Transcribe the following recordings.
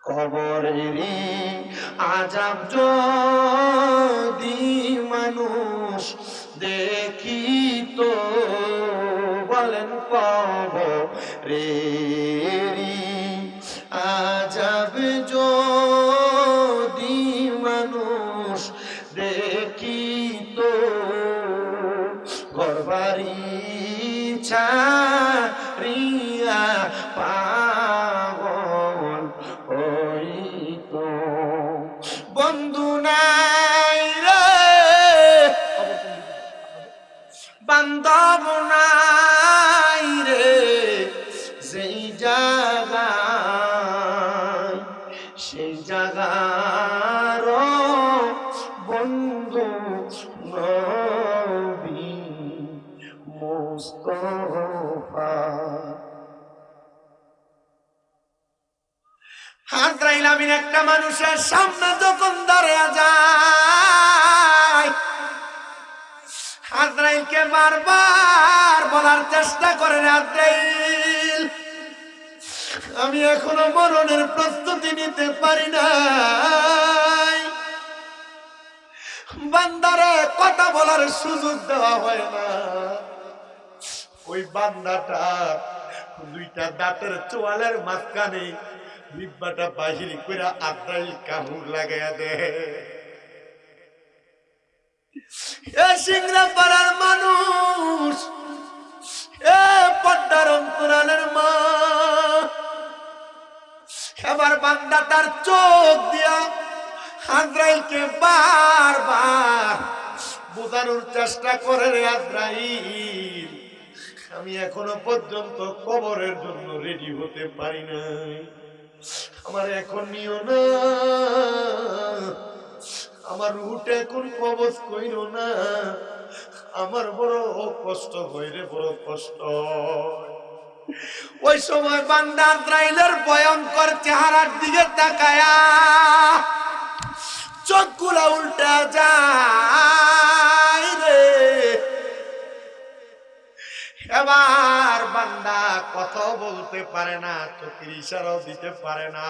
কবরেরই আযাব যদি মানুষ দেখিত, বলেন কবরেরই আযাব যদি মানুষ দেখিত, ঘরবাড়ি ছাড়িয়া পাগল হইত। বন্ধু নাই রে, বান্ধব নাই রে, যেই জায়গায় সেই জায়গার বন্ধু নবী মুস্তাফা। আজরাইল আমিন একটা মানুষের সামনে যখন দাঁড়িয়ে যায়, আজরাইলকে বারবার বলার চেষ্টা করেন, আজরাইল আমি এখনো মরণের প্রস্তুতি নিতে পারি নাই। বান্দারে কথা বলার সুযোগ দেওয়া হয় না। ওই বান্দাটা দুইটা দাঁতের চোয়ালের মাঝখানে লিব্বাটা বাহির করে আজরাইল কামড় লাগাইয়া দেয়। এ সিংড়া পাড়ার মানুষ, এ পদ্মার অন্তরালের মা, এবার বান্দা তার চোখ দিয়া আজরাইলকে বারবার বোঝানোর চেষ্টা করে, রে আজরাইল আমি এখনো পর্যন্ত কবরের জন্য রেডি হতে পারি নাই, আমার এখন নিও না, আমার রুহটা এখন কবজ কইরো না, আমার বড় কষ্ট হয় রে, বড় কষ্ট। ওই সময় বান্দা আজরাইলের ভয়ঙ্কর চেহারার দিকে তাকায়া চোখগুলা উল্টা যায় রে। এবার বান্দা কথা বলতে পারে না, চোখের ইশারাও দিতে পারে না।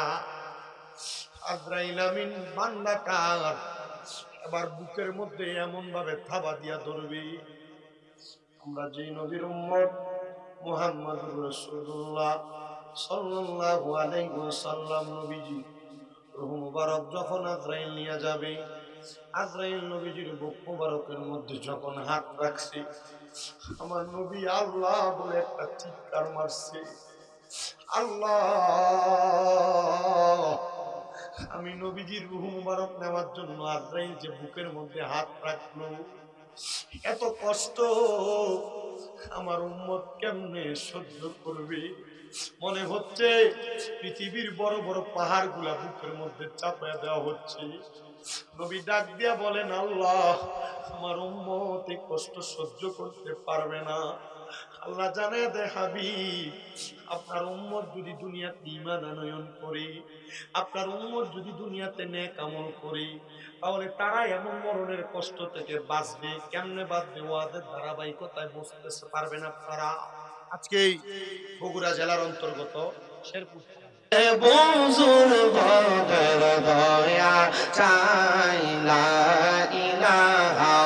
আজরাইল আমিন বান্দাটার এবার বুকের মধ্যে এমন ভাবে থাবা দিয়া ধরবে, আমরা যে নবীর উম্মত মুহাম্মদুর রাসূলুল্লাহ সাল্লাল্লাহু আলাইহি ওয়াসাল্লাম নবীজি রূহ মুবারক যখন আজরাইল নিয়ে যাবে, আজরাইল নবীজির বুক মুবারকের মধ্যে যখন হাত রাখছে, আমার নবী আল্লাহ বলে একটা চিৎকার মারছে, আল্লাহ। আমি নবীজির রূহ মুবারক নেওয়ার জন্য আজরাইল যে বুকের মধ্যে হাত রাখলো, এত কষ্ট আমার উম্মত কেমনে সহ্য করবে? মনে হচ্ছে পৃথিবীর বড় বড় পাহাড় গুলা বুকের মধ্যে চাপায়া দেওয়া হচ্ছে। নবী ডাক দিয়া বলেন, আল্লাহ আমার উম্মত এই কষ্ট সহ্য করতে পারবে না। আল্লাহ জানায় দে হাবিব, আপনার উম্মত যদি দুনিয়াতে ঈমান আনয়ন করে, আপনার উম্মত যদি দুনিয়াতে নেক আমল করে, তাহলে তারা এমন মরণের কষ্ট থেকে বাঁচবে। কেমনে বাঁচবে? ওয়াজের ধারাবাহিকতায় বুঝতে পারবেন আপনারা। আজকে বগুড়া জেলার অন্তর্গত শেরপুর বুঝুন ভগর দয়া চাই, লা ইলাহা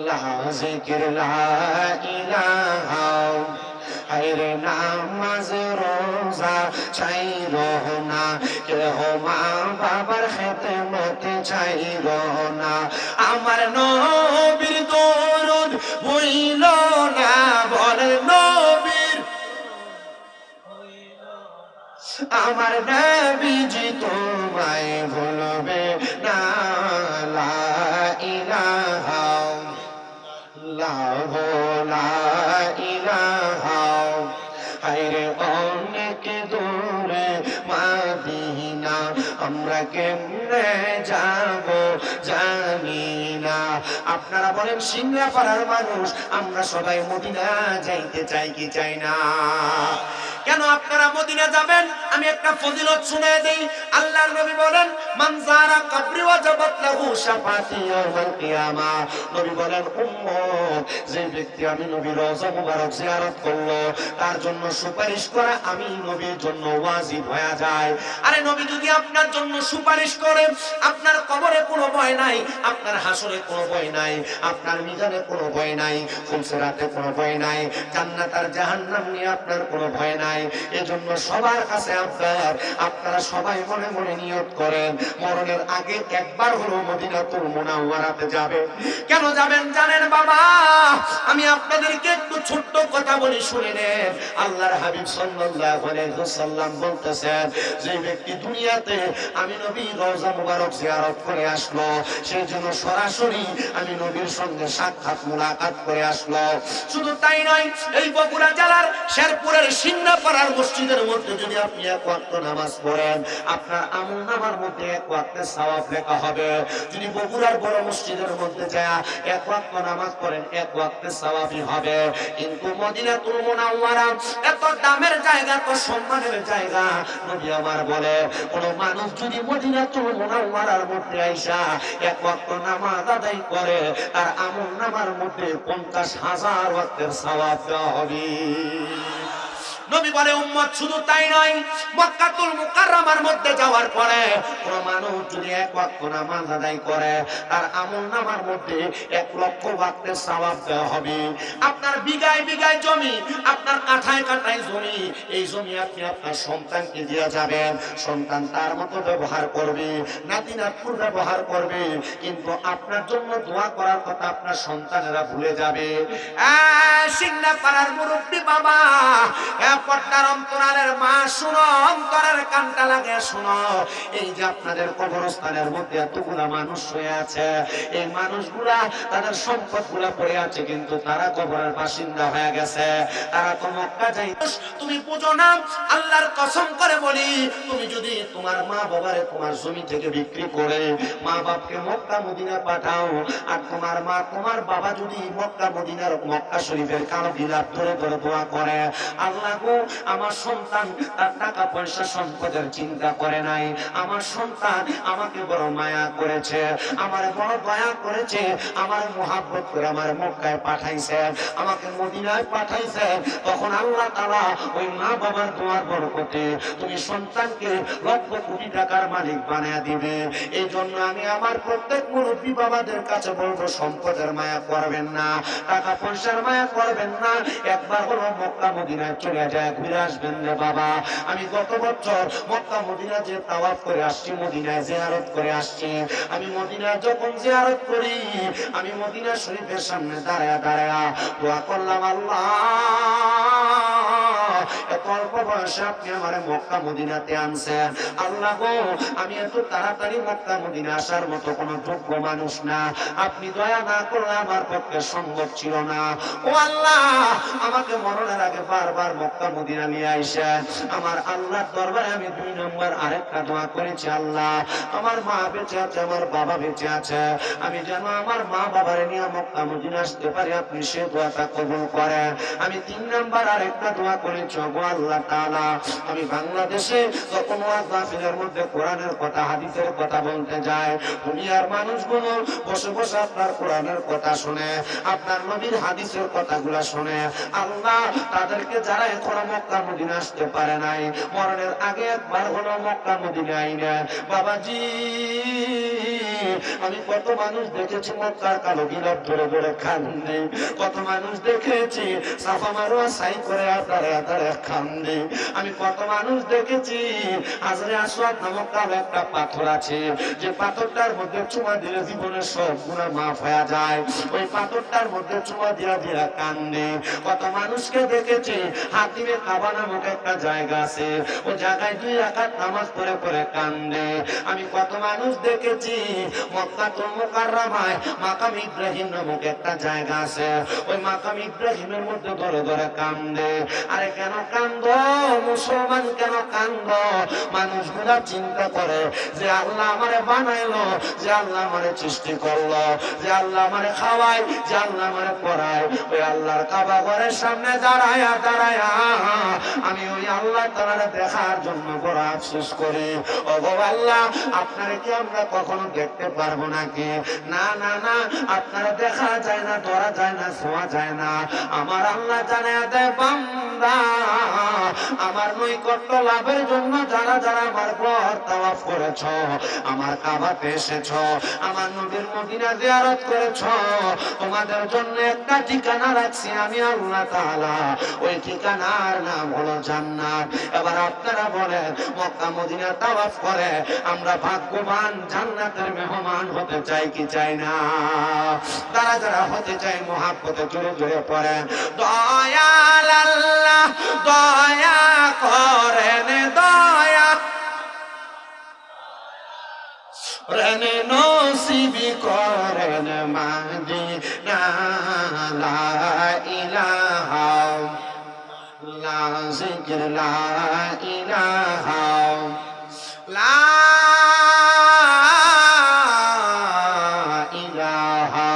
লা জিকির লা ইলাহা, হায়রে নামাজ রোজা চাইরো না, কেহ মা বাবার খেদমত চাইরো না, আমার নবীর দরুদ ভুইল না, বলে নবীর আমার নবীজি তোমায় ভুলবে না, লা ইলাহা লা ইলাহা, হায়রে অনেক দূরে মাদিনা, আমরা কেমনে যাব জানি না। আপনারা বলেন সিংড়া পাড়ার মানুষ, আমরা সবাই মদিনা যাইতে চাই কি চাই না? কেন আপনারা মদিনা যাবেন? আমি একটা ফজিলত শুনিয়ে দেই। আল্লাহর নবী বলেন, মান যারা কবরি ওয়াজাবাত লাহু শাফাতি ইয়াউমাল কিয়ামা। নবী বলেন, উম্মত, যে ব্যক্তি আমি নবীর রওজা মুবারক জিয়ারত করলো, তার জন্য সুপারিশ করা আমি নবীর জন্য ওয়াজিব হয়ে যায়। আরে নবী যদি আপনার জন্য সুপারিশ করে, আপনার কবরে কোনো ভয় নাই, আপনার হাসরে কোনো ভয় নাই, আপনার মিজানে কোনো ভয় নাই, ফুলসিরাতে কোনো ভয় নাই, জান্নাত আর জাহান্নাম নিয়ে আপনার কোনো ভয় নাই। এজন্য সবার কাছে আপনারা সবাই মনে মনে নিয়ত করেন, মরণের আগে একবার হলো মদিনাতুল মুনাওয়ারাতে যাবে। কেন যাবেন জানেন বাবা? আমি আপনাদেরকে একটু ছোট্ট কথা বলি, শুনে নেন। আল্লাহর হাবিব সাল্লাল্লাহু আলাইহি ওয়াসাল্লাম বলতেছেন, যে ব্যক্তি দুনিয়াতে আমি নবীর রওজা মুবারক জিয়ারত করে আসলো, সেই জন্য সরাসরি আমি নবীর সঙ্গে সাক্ষাৎ মুলাকাত করে আসলো। শুধু তাই নয়, এই বগুড়া জেলার শেরপুরের সিন্নাপাড়ার মসজিদের মধ্যে যদি আপনি এক ওয়াক্ত নামাজ পড়েন, আপনার আমলনামার মধ্যে এক ওয়াক্তের সওয়াব লেখা হবে। যদি বগুড়ার বড় মসজিদের মধ্যে যায় এক ওয়াক্ত নামাজ পড়েন, এক ওয়াক্তের সওয়াবই হবে। কিন্তু মদিনাতুল মুনাওয়ারা এত দামের জায়গা, এত সম্মানের জায়গা, নবী আমার বলে, কোন মানুষ যদি মদিনাতুল মুনাওয়ারার মধ্যে আইসা এক ওয়াক্ত নামাজ আদায় করে, তার আমলনামার মধ্যে 50,000 ওয়াক্তের সওয়াব দেওয়া হবে। নবী বলে, উম্মত, শুধু তাই নয়, মক্কাতুল মুকাররমার মধ্যে যাওয়ার পরে কোন মানুষ যদি এক ওয়াক্ত নামাজ আদায় করে, তার আমলনামার মধ্যে 1,00,000 ওয়াক্তের সওয়াব দেওয়া হবে। আপনার বিঘায় বিঘায় জমি, আপনার কাঠায় কাঠায় জমি, এই জমি আপনি আপনার সন্তানকে দিয়ে যাবেন, সন্তান তার মতো ব্যবহার করবে, নাতি নাতকুর ব্যবহার করবে, কিন্তু আপনার জন্য দোয়া করার কথা আপনার সন্তানেরা ভুলে যাবে। সিন্নাপাড়ার মুরব্বী বাবা, পর্দার অন্তরালের মা, শুনো, অন্তরের কানটা লাগে শুনো। এই যে আপনাদের কবরস্থানের মধ্যে এতগুলা মানুষ শুয়ে আছে, এই মানুষগুলা তাদের সম্পদগুলা পড়ে আছে, কিন্তু তারা কবরের বাসিন্দা হয়ে গেছে, তারা তো মক্কা যাই। তুমি বুঝো না, আল্লাহর কসম করে বলি, তুমি যদি তোমার মা বাবারে তোমার জমি থেকে বিক্রি করে মা বাপকে মক্কা মদিনা পাঠাও, আর তোমার মা তোমার বাবা যদি মক্কা মদিনার মক্কা শরীফের কালো গিলাপ ধরে ধরে দোয়া করে, আল্লাহ গো, আমার সন্তান তার টাকা পয়সা সম্পদের চিন্তা করে নাই, আমার সন্তান আমাকে বড় মায়া করেছে, আমার বড় দয়া করেছে, আমার মোহাব্বত করে আমার মক্কায় পাঠাইছে, আমাকে মদিনায় পাঠাইছে, তখন আল্লাহ তাআলা ওই মা বাবার দোয়ার বরকতে তুমি সন্তানকে লক্ষ কোটি টাকার মালিক বানিয়ে দিবে। এই জন্য আমি আমার প্রত্যেক মুরব্বী বাবাদের কাছে বলবো, সম্পদের মায়া করবেন না, টাকা পয়সার মায়া করবেন না, একবার হলো মক্কা মদিনায় চলে যায় ঘুরে আসবেন রে বাবা। আমি গত বছর মক্কা মদিনা যে তাওয়াফ করে আসছি, মদিনায় জিয়ারত করে আসছি, আমি মদিনায় যখন জিয়ারত করি, আমি মদিনা শরীফের সামনে দাঁড়ায়া দাঁড়ায়া দোয়া করলাম, আল্লাহ, এত অল্প বয়সে আপনি আমার মক্কা মদিনাতে আনছেন, আল্লাহ গো, আমি এত তাড়াতাড়ি মক্কা মদিনা আসার মতো কোনো যোগ্য মানুষ না, আপনি দয়া না করলে আমার পক্ষে সম্ভব ছিল না। ও আল্লাহ, আমাকে মরণের আগে বারবার মক্কা মদিনা নিয়ে আইসা আমার আল্লাহর দরবারে আমি 2 নম্বর আরেকটা দোয়া করেছি, আল্লাহ, আমার মা বেঁচে আছে, আমার বাবা বেঁচে আছে, আমি যেন আমার মা বাবারে নিয়ে মক্কা মদিনা আসতে পারি, আপনি সে দোয়াটা কবুল করেন। আমি 3 নম্বর আরেকটা দোয়া করেছি, গো আল্লাহ তাআলা, আমি বাংলাদেশে যখন ওয়াজ মাহফিলের মধ্যে কোরআনের কথা হাদিসের কথা বলতে যায়, দুনিয়ার মানুষগুলো বসে বসে আপনার কোরআনের কথা শুনে, আপনার নবীর হাদিসের কথাগুলো শুনে, আল্লাহ, তাদেরকে যারা এখনো মক্কা মদিনা আসতে পারে নাই, মরণের আগে একবার হলো মক্কা মদিনা আইনা, বাবাজি, আমি কত মানুষ দেখেছি মক্কার কালো গিলাপ ধরে ধরে কান্দে, কত মানুষ দেখেছি সাফা মারোয়া সাই করে আদারে আদারে কান্দে, আমি কত মানুষ দেখেছি হাজরে আসওয়াদ নামক কালো একটা পাথর আছে, যে পাথরটার মধ্যে চুমা দিলে জীবনের সব গুনাহ মাফ হয়ে যায়, ওই পাথরটার মধ্যে চুমা দিয়া দিয়া কান্দে। কত মানুষকে দেখেছি হাতিমে কাবা নামক একটা জায়গা আছে, ওই জায়গায় 2 রাকাত নামাজ পড়ে পড়ে কান্দে। আমি কত মানুষ দেখেছি মক্কাতুল মুকাররমায় মাকাম ইব্রাহিম নামক একটা জায়গা আছে, ওই মাকাম ইব্রাহিমের মধ্যে ধরে ধরে কান্দে। আরে কেন কেন কান্দ, মুসলমান কেন কান্দ? মানুষগুলা চিন্তা করে যে আল্লাহ আমারে বানাইলো, যে আল্লাহ আমারে সৃষ্টি করলো, যে আল্লাহ আমারে খাওয়ায়, যে আল্লাহ আমারে পড়ায়, ওই আল্লাহর কাবা ঘরের সামনে দাঁড়ায়া দাঁড়ায়া আমি ওই আল্লাহ তাআলারে দেখার জন্য বড় আফসোস করি। ও গো আল্লাহ, আপনারে কি আমরা কখনো দেখতে পারবো নাকি? না না না, আপনারা দেখা যায় না, ধরা যায় না, ছোঁয়া যায় না। আমার আল্লাহ জানায়া দেয়, বান্দা আমার নৈকট্য লাভের জন্য যারা যারা আমার ঘর তাওয়াফ করেছ, আমার কাবাতে এসেছ, আমার নবীর মদিনা জিয়ারত করেছ, তোমাদের জন্য একটা ঠিকানা রাখছি আমি আল্লাহ তাআলা, ওই ঠিকানার নাম হলো জান্নাত। এবার আপনারা বলেন, মক্কা মদিনা তাওয়াফ করে আমরা ভাগ্যবান জান্নাতের মেহমান হতে চাই কি চাই না? তারা যারা হতে চাই মহাব্বতে জোরে জোরে পড়েন, দয়াল আল্লাহ দয়া করেন, দয়া রেন নসিবি করেন মদিনা। লা ইলাহা লা জিকির লা ইলাহা লা ইলাহা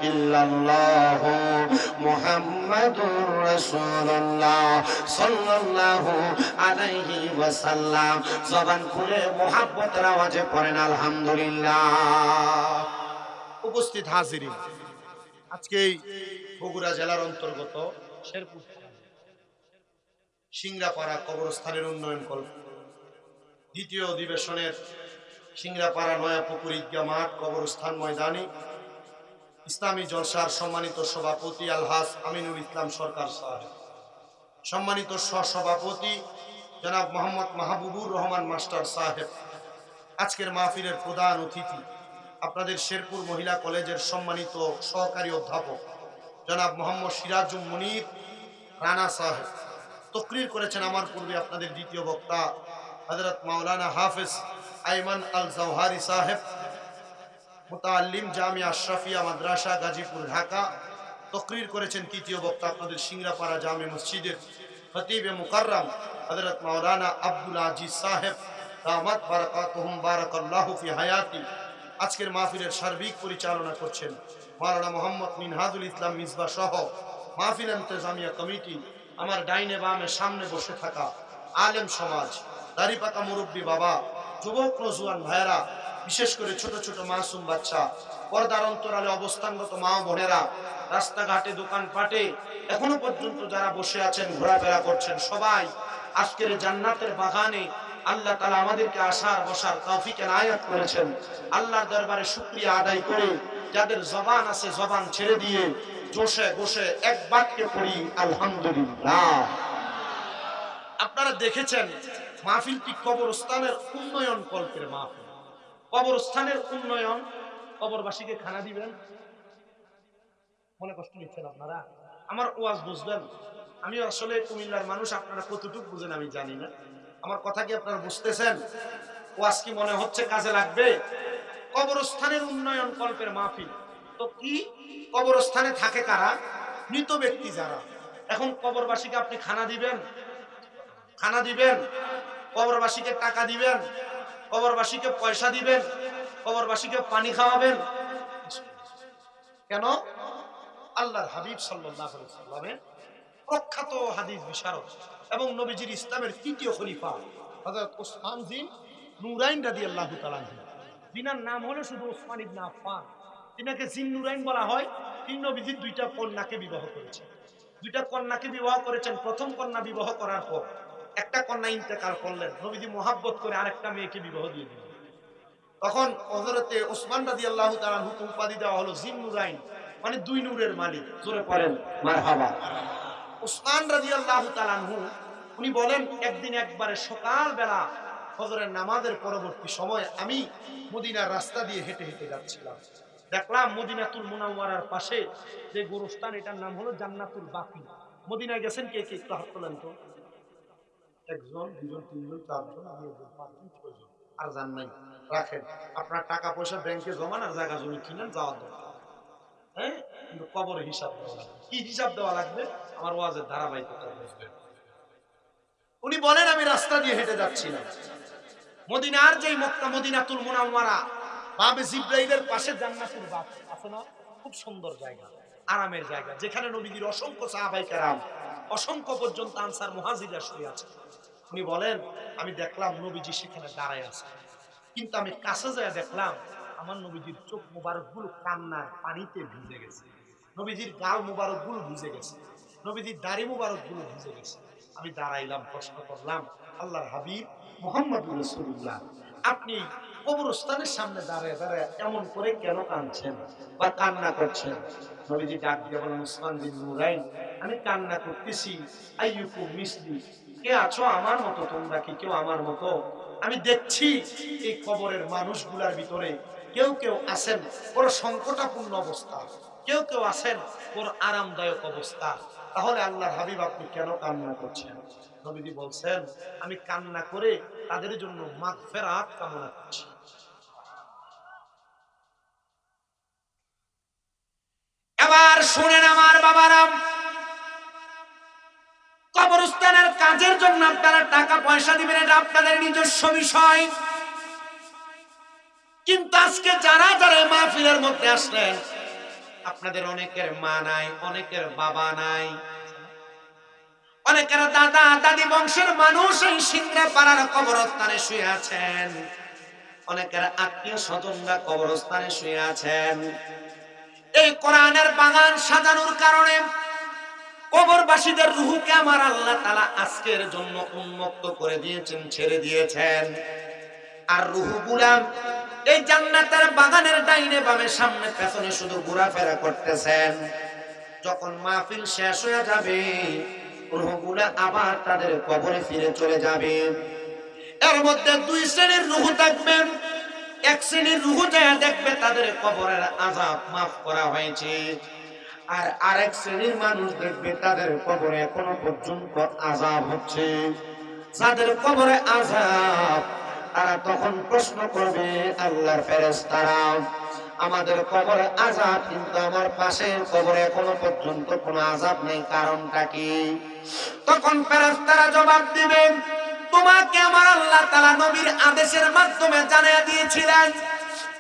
ইল্লাল্লাহ মুহাম্মাদুর রাসূলুল্লাহ সাল্লাল্লাহু আলাইহি ওয়াসাল্লাম। জবান খুলে মুহাব্বতের আওয়াজে পড়েন আলহামদুলিল্লাহ। উপস্থিত হাজিরিন, আজকে বগুড়া জেলার অন্তর্গত শেরপুর সিংড়াপাড়া কবরস্থানের উন্নয়ন কল্প দ্বিতীয় অধিবেশনের সিংড়াপাড়া নয়াপুকুর ঈদগাহ মাঠ কবরস্থান ময়দানে ইসলামী জলসার সম্মানিত সভাপতি আলহাজ আমিনুল ইসলাম সরকার সাহেব, সম্মানিত সহসভাপতি জনাব মোহাম্মদ মাহবুবুর রহমান মাস্টার সাহেব, আজকের মাহফিলের প্রধান অতিথি আপনাদের শেরপুর মহিলা কলেজের সম্মানিত সহকারী অধ্যাপক জনাব মোহাম্মদ সিরাজুল মুনির রানা সাহেব, তকরির করেছেন আমার পূর্বে আপনাদের দ্বিতীয় বক্তা হযরত মাওলানা হাফেজ আইমান আল জওহারি সাহেব, মুতাআল্লিম জামিয়া আশরাফিয়া মাদ্রাসা গাজীপুর ঢাকা। তকরির করেছেন তৃতীয় বক্তা আপনাদের সিংড়াপাড়া জামে মসজিদের খতিবে মুকাররম হযরত মাওলানা আব্দুল আজিজ সাহেব, দামাত বারাকাতুহুম বারাকাল্লাহু ফি হায়াতি। আজকের মাহফিলের সার্বিক পরিচালনা করছেন মাওলানা মোহাম্মদ মিনহাজুল ইসলাম মিসবাহ সহ মাহফিল ইন্তেজামিয়া কমিটি। আমার ডাইনে বামে সামনে বসে থাকা আলেম সমাজ, দাড়ি পাকা মুরব্বী বাবা, যুবক নজওয়ান ভাইয়েরা, বিশেষ করে ছোট ছোট মাসুম বাচ্চা, পর্দার অন্তরালে অবস্থানরত মা বোনেরা, রাস্তাঘাটে দোকানপাটে এখনো পর্যন্ত যারা বসে আছেন, ঘোরাফেরা করছেন, সবাই আজকের জান্নাতের বাগানে আল্লাহ তাআলা আমাদেরকে আসার বসার তৌফিক এনায়েত করেছেন। আল্লাহর দরবারে শুকরিয়া আদায় করে যাদের জবান আছে জবান ছেড়ে দিয়ে জোশে বসে এক বাক্যে পড়ি আলহামদুলিল্লাহ। আপনারা দেখেছেন মাহফিলটি কবরস্থানের উন্নয়ন কল্পের মাহফিল। কবরস্থানের উন্নয়ন, কবরবাসীকে খানা দিবেন, মনে কষ্ট নিচ্ছেন আপনারা? আমার ওয়াজ বুঝবেন? আমি আসলে কুমিল্লার মানুষ, আপনারা কতটুকু বুঝেন আমি জানি না। আমার কথা কি আপনারা বুঝতেছেন? ওয়াজ কি মনে হচ্ছে কাজে লাগবে? কবরস্থানের উন্নয়ন কল্পের মাহফিল তো কি? কবরস্থানে থাকে কারা? মৃত ব্যক্তি যারা। এখন কবরবাসীকে আপনি খানা দিবেন, খানা দিবেন, কবরবাসীকে টাকা দিবেন, কবরবাসীকে পয়সা দিবেন, কবরবাসীকে পানি খাওয়াবেন কেন? আল্লাহর হাবিব সাল্লাল্লাহু আলাইহি ওয়াসাল্লামের প্রখ্যাত হাদিস বিশারদ এবং নবীজির ইসলামের তৃতীয় খলিফা হযরত ওসমান জিন নুরাইন রাদিয়াল্লাহু তাআলা আনহু, যিনার নাম হলো শুধু ওসমান ইবনে আফফান, তিনাকে জিন নুরাইন বলা হয়। তিন নবীজির দুইটা কন্যাকে বিবাহ করেছেন, দুইটা কন্যাকে বিবাহ করেছেন। প্রথম কন্যা বিবাহ করার পর একটা কন্যা ইন্তেকাল করলেন, নবীজি মুহাব্বত করে আরেকটা মেয়েকে বিবাহ দিয়ে দিলেন। তখন হযরতে ওসমান রাদিয়াল্লাহু তাআলা আনহুকে উপাধি দেওয়া হলো জিন নুরাইন, মানে দুই নূরের মালিক। জোরে পড়েন মারহাবা। ওসমান রাদিয়াল্লাহু তাআলা আনহু উনি বলেন, একদিন একবারে সকালবেলা ফজরের নামাজের পরবর্তী সময় আমি মদিনার রাস্তা দিয়ে হেঁটে হেঁটে যাচ্ছিলাম। দেখলাম মদিনাতুল মুনাওয়ারার পাশে যে গোরস্থান, এটার নাম হলো জান্নাতুল বাকি। মদিনায় গেছেন কে কে? একটু হাত তোলেন তো। একজন, দুজন, তিনজন, চারজন, পাঁচজন, ছয়জন। আর যান নাই, রাখেন। আপনার টাকা পয়সা ব্যাংকে জমান আর জায়গা জমি কিনেন, যাওয়ার দরকার। হ্যাঁ, কিন্তু কবরে হিসাব দেওয়া লাগবে। কি হিসাব দেওয়া লাগবে? আমার ওয়াজের ধারাবাহিকতা বুঝবেন। উনি বলেন আমি রাস্তা দিয়ে হেঁটে যাচ্ছিলাম, মদিনার যেই মক্কা মদিনাতুল মুনাওয়ারা বাবে জিব্রাইলের পাশে জান্নাতুল বাগ আছে না, খুব সুন্দর জায়গা, আরামের জায়গা, যেখানে নবীজির অসংখ্য সাহাবায়ে কেরাম, অসংখ্য পর্যন্ত আনসার মুহাজিরা শুয়ে আছে। উনি বলেন আমি দেখলাম নবীজি সেখানে দাঁড়ায় আছে, কিন্তু আমি কাছে যেয়ে দেখলাম আমার নবীজির চোখ মোবারক গুলো কান্নার পানিতে ভিজে গেছে, নবীজির গাল মোবারক গুলো ভিজে গেছে, নবীজির দাড়ি মোবারক গুলো ভিজে গেছে। আমি দাঁড়াইলাম, প্রশ্ন করলাম, আল্লাহর হাবিব মুহাম্মদুর রাসূলুল্লাহ, আপনি কবরস্থানের সামনে দাঁড়ায় দাঁড়ায় এমন করে কেন কাঁদছেন বা কান্না করছেন? নবীজি ডাক দিয়ে বলেন, উসমান বিন নুরাইন, আমি কান্না করতেছি আইয়ুকুম মিসলি, কে আছো আমার মতো, তোমরা কি কেউ আমার মতো? আমি দেখছি এই কবরের মানুষগুলার ভিতরে কেউ কেউ আছেন বড় সংকটাপূর্ণ অবস্থা, কেউ কেউ আছেন বড় আরামদায়ক অবস্থা, তাহলে আল্লাহর হাবিব আপনি কেন কান্না করছেন? নবীজি বলছেন আমি কান্না করে তাদের জন্য মাগফিরাত কামনা করছি। এবার শুনেন আমার বাবারা, কবরস্থানের কাজের জন্য আপনারা টাকা পয়সা দিবেন, এটা আপনাদের নিজস্ব বিষয়, কিন্তু আজকে যারা যারা মাহফিলের মধ্যে আসলেন, আপনাদের অনেকের মা নাই, অনেকের বাবা নাই, অনেকের দাদা দাদি বংশের মানুষ এই সিংড়া পাড়ার কবরস্থানে শুয়ে আছেন, অনেকের আত্মীয় স্বজনরা কবরস্থানে শুয়ে আছেন। এই কোরআনের বাগান সাজানোর কারণে কবরবাসীদের রূহকে আমার আল্লাহ তাআলা আজকের জন্য উন্মুক্ত করে দিয়েছেন, ছেড়ে দিয়েছেন। আর রূহগুলা এই জান্নাতের বাগানের ডাইনে বামে সামনে পেছনে শুধু ঘোরাফেরা করতেছেন। যখন মাহফিল শেষ হয়ে যাবে, রূহগুলা আবার তাদের কবরে ফিরে চলে যাবে। এর মধ্যে দুই শ্রেণীর রূহ থাকবে। এক শ্রেণীর রূহ যায় দেখবে তাদের কবরের আযাব মাফ করা হয়েছে, আর আরেক শ্রেণীর মানুষ দেখবে তাদের কবরে এখনো পর্যন্ত আযাব হচ্ছে। যাদের কবরে আযাব, তারা তখন প্রশ্ন করবে আল্লাহর ফেরেশতারা, আমাদের কবরে আযাব, কিন্তু আমার পাশের কবরে এখনো পর্যন্ত কোনো আযাব নেই, কারণটা কি? তখন ফেরেশতারা জবাব দিবেন, তোমাকে আমার আল্লাহ তাআলা নবীর আদেশের মাধ্যমে জানিয়ে দিয়েছিলেন,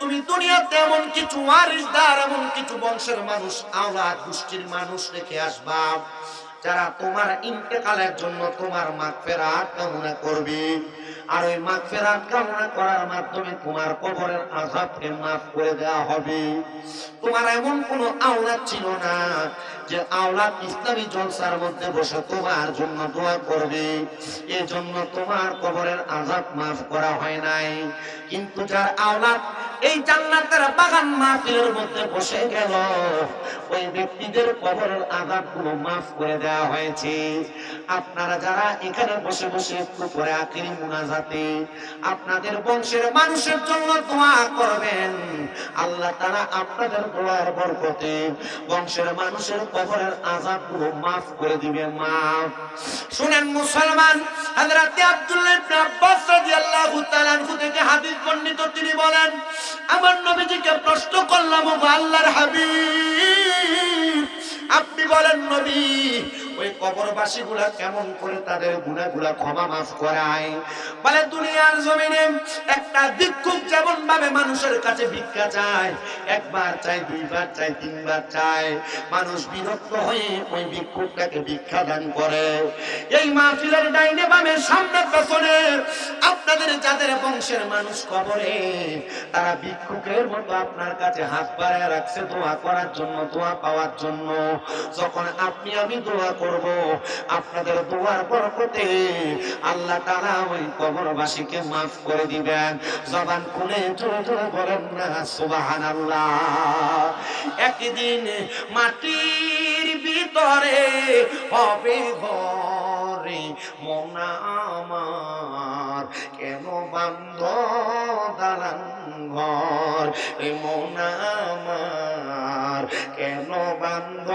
তুমি দুনিয়াতে এমন কিছু ওয়ারিসদার, এমন কিছু বংশের মানুষ, আওলাদ গোষ্ঠীর মানুষ রেখে আসবা, যারা তোমার ইন্তেকালের জন্য তোমার মাগফিরাত কামনা করবে। আর ওই মাগফিরাত কামনা করার মাধ্যমে তোমার কবরের আযাবকে মাফ করে দেওয়া হবে। তোমার এমন কোন আওলাদ ছিল না যে আওলাদ ইসলামী জলসার মধ্যে বসে তোমার জন্য দোয়া করবে, এজন্য তোমার কবরের আযাব মাফ করা হয় নাই। কিন্তু যার আওলাদ এই জান্নাতের বাগান মাহফিলের মধ্যে বসে গেল, ওই ব্যক্তিদের কবরের আযাবগুলো মাফ করে দেওয়া হয়েছে। আপনারা যারা এখানে বসে বসে একটু পরে আখিরি মুনাজাতে আপনাদের বংশের মানুষের জন্য দোয়া করবেন, আল্লাহ তাআলা আপনাদের দোয়ার বরকতে বংশের মানুষের কবরের আযাবগুলো মাফ করে দিবেন। মাফ শুনেন মুসলমান, হযরত আব্দুল্লাহ ইবনে আব্বাস রাদিয়াল্লাহু তাআলা আনহু থেকে হাদিস বর্ণিত, তিনি বলেন, আমার নবীজিকে প্রশ্ন করলাম, ও আল্লাহর হাবিব, আপনি বলেন নবী, ওই কবরবাসীগুলা কেমন করে তাদের গুনাহগুলা ক্ষমা মাফ করায়? বলে, দুনিয়ার জমিনে একটা ভিক্ষুক যেমন ভাবে মানুষের কাছে ভিক্ষা চায়, একবার চায়, দুইবার চায়, তিনবার চায়, মানুষ বিরক্ত হয়ে ওই ভিক্ষুকটাকে ভিক্ষা দান করে। এই মাহফিলের ডাইনে বামে সামনে পেছনে আপনাদের যাদের বংশের মানুষ কবরে, তারা ভিক্ষুকের মতো আপনার কাছে হাত বাড়ায় রাখছে দোয়া করার জন্য, দোয়া পাওয়ার জন্য। যখন আপনি আমি দোয়া করব, আপনাদের দোয়ার বরকতে আল্লাহ তাআলা ওই কবরবাসীকে মাফ করে দিবেন। জবান খুলে জোরে জোরে বলেন না সুবহানাল্লাহ। একদিন মাটির ভিতরে হবে ঘরে মন আমার, কেন বান্ধ দালান ঘর, মন আমার কেন বান্ধ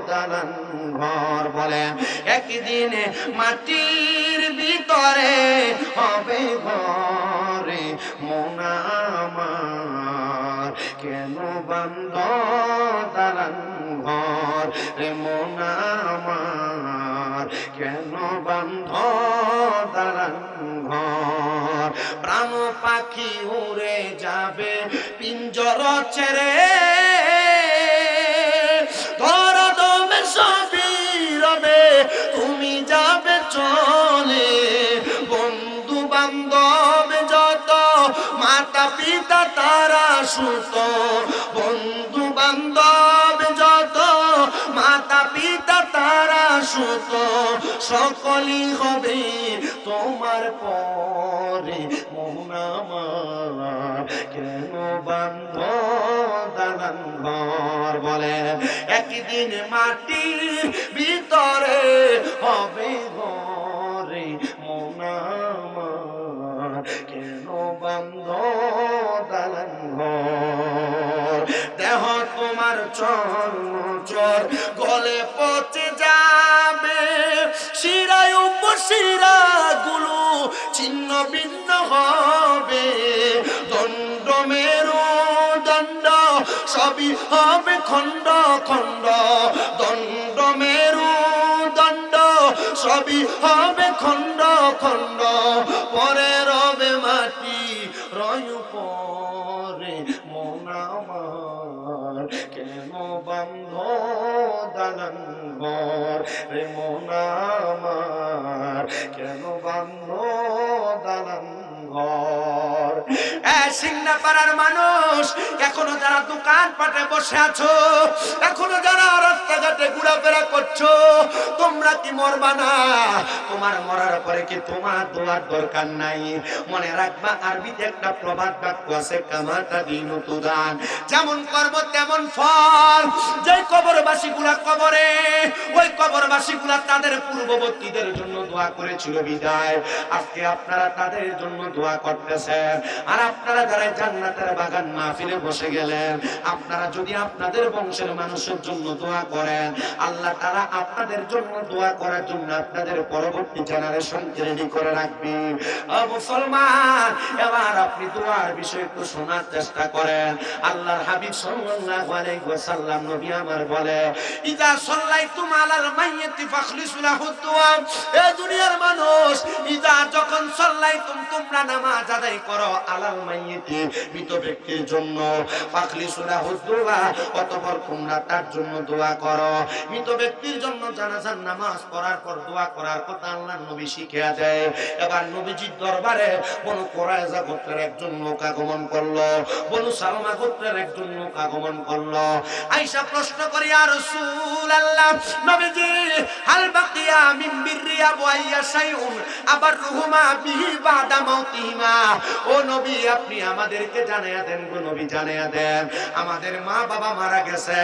দালান ঘর। বলেন, একদিন মাটির ভিতরে হবে ঘরে মন আমার, কেন বান্ধ দালান ঘর, মন আমার কেন বান্ধ প্রাণ পাখি উড়ে যাবে পিঞ্জর ছেড়ে, ধরা দমে সবই রবে তুমি যাবে চলে। বন্ধু বান্ধব যত মাতা পিতা তারা সুত, বন্ধু বান্ধব যত মাতা পিতা তারা সুত, সকলই হবে তোমার পরে। মন আমার কেন বান্ধ দালান ঘর, বলে একদিন মাটির ভিতরে হবে ঘরে। মন আমার কেন বান্ধ দালান ঘর, দেহ তোমার চর গলে পচে যাবে, শিরায় উপশিরা গুলো ছিন্ন ভিন্ন হবে। দণ্ড মেরু দণ্ড সবই হবে খণ্ড খণ্ড, দণ্ড মেরু দণ্ড সবই হবে খণ্ড খণ্ড। পরে রবে মাটি রয় পরে। মন আমার কেন বান্ধ দালান ঘর রে, মন আমার কেন বান্ধ দালান ঘর। সিংনাপাড়ার মানুষ, এখনো যারা দোকান পাটে বসে আছো, এখনো যারা রাস্তাঘাটে ঘোরাফেরা করছো, তোমরা কি মরবা না? তোমার মরার পরে কি তোমার দোয়ার দরকার নাই? মনে রাখবা, আরবিতে একটা প্রবাদ বাক্য আছে, কামাতা দিনু তুদান, যেমন কর্ম তেমন ফল। যে কবরবাসী গুলা কবরে, ওই কবরবাসী গুলা তাদের পূর্ববর্তীদের জন্য দোয়া করেছিল বিদায়, আজকে আপনারা তাদের জন্য দোয়া করতেছেন। আর আপনারা যারা জান্নাতের বাগান মাহফিলে বসে গেলেন, আপনারা যদি আপনাদের বংশের মানুষের জন্য দোয়া করেন, আল্লাহ তাআলা আপনাদের জন্য দোয়া করার জন্য আপনাদের পরবর্তী জেনারেশনকে রেডি করে রাখবে। ও মুসলমান, এবার আপনি দোয়ার বিষয় একটু শোনার চেষ্টা করেন। আল্লাহর হাবিব সাল্লাল্লাহু আলাইহি ওয়াসাল্লাম নবী আমার বলে, ইজা সাল্লাইতুম আলাল মাইয়িতি ফাখলিসু লাহু দুআ। এ দুনিয়ার মানুষ, ইজা যখন সাল্লাইতুম তোমরা নামাজ আদায় করো, আলাল মাইয়িতি মৃত ব্যক্তির জন্য, ফাখলিসু লাহু দুআ অতঃপর তোমরা তার জন্য দোয়া করো। মৃত ব্যক্তির জন্য জানাজার নামাজ পড়ার পর দোয়া করার কথা আল্লাহর নবী শিখিয়ে দেয়। এবার নবীজির দরবারে বনু কুরাইজা গোত্রের একজন লোক আগমন করলো, বনু সালমা গোত্রের একজন লোক আগমন করলো। আয়েশা প্রশ্ন করে, ইয়া রাসূলুল্লাহ, নবীজি হাল বাকিয়া মিন বিররি আবওয়াইয়া শাইউন আবাররুহুমা বিহি বাদা মাউতিহিমা। ও নবী, আপনি আমাদেরকে জানায়া দেন গো নবী, জানায়া দেন, আমাদের মা বাবা মারা গেছে,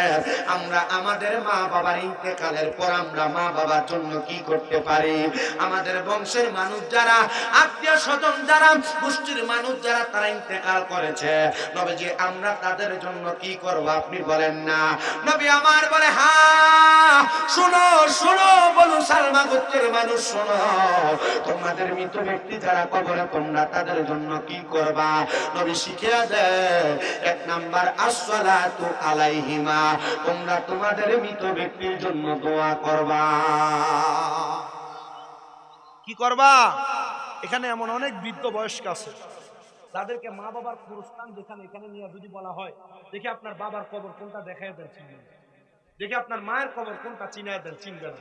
আমরা আমাদের মা বাবার ইন্তেকালের পর আমরা মা বাবার জন্য কি করতে পারি? আমাদের বংশের মানুষ যারা, আত্মীয় স্বজন যারা, গোষ্ঠীর মানুষ যারা তারা ইন্তেকাল করেছে, নবীজি আমরা তাদের জন্য কি করব আপনি বলেন না? নবী আমার বলে, হ্যাঁ শোনো শোনো, বলু সালমা গোত্রের মানুষ শোনো, তোমাদের মৃত ব্যক্তি যারা কবরে তোমরা তাদের জন্য কি করবা? নবী শিখিয়ে দেয়, এক নাম্বার আসসালাতু আলাইহিমা, তোমরা তোমাদের মৃত ব্যক্তির জন্য দোয়া করবা। কি করবা? এখানে এমন অনেক বৃদ্ধ বয়স্ক আছে যাদেরকে মা বাবার পুরস্কার যেখানে এখানে নিয়ে যদি বলা হয়, দেখে আপনার বাবার কবর কোনটা দেখায় দেন চিনবে না, দেখে আপনার মায়ের কবর কোনটা চিনায় দেন চিনবে না।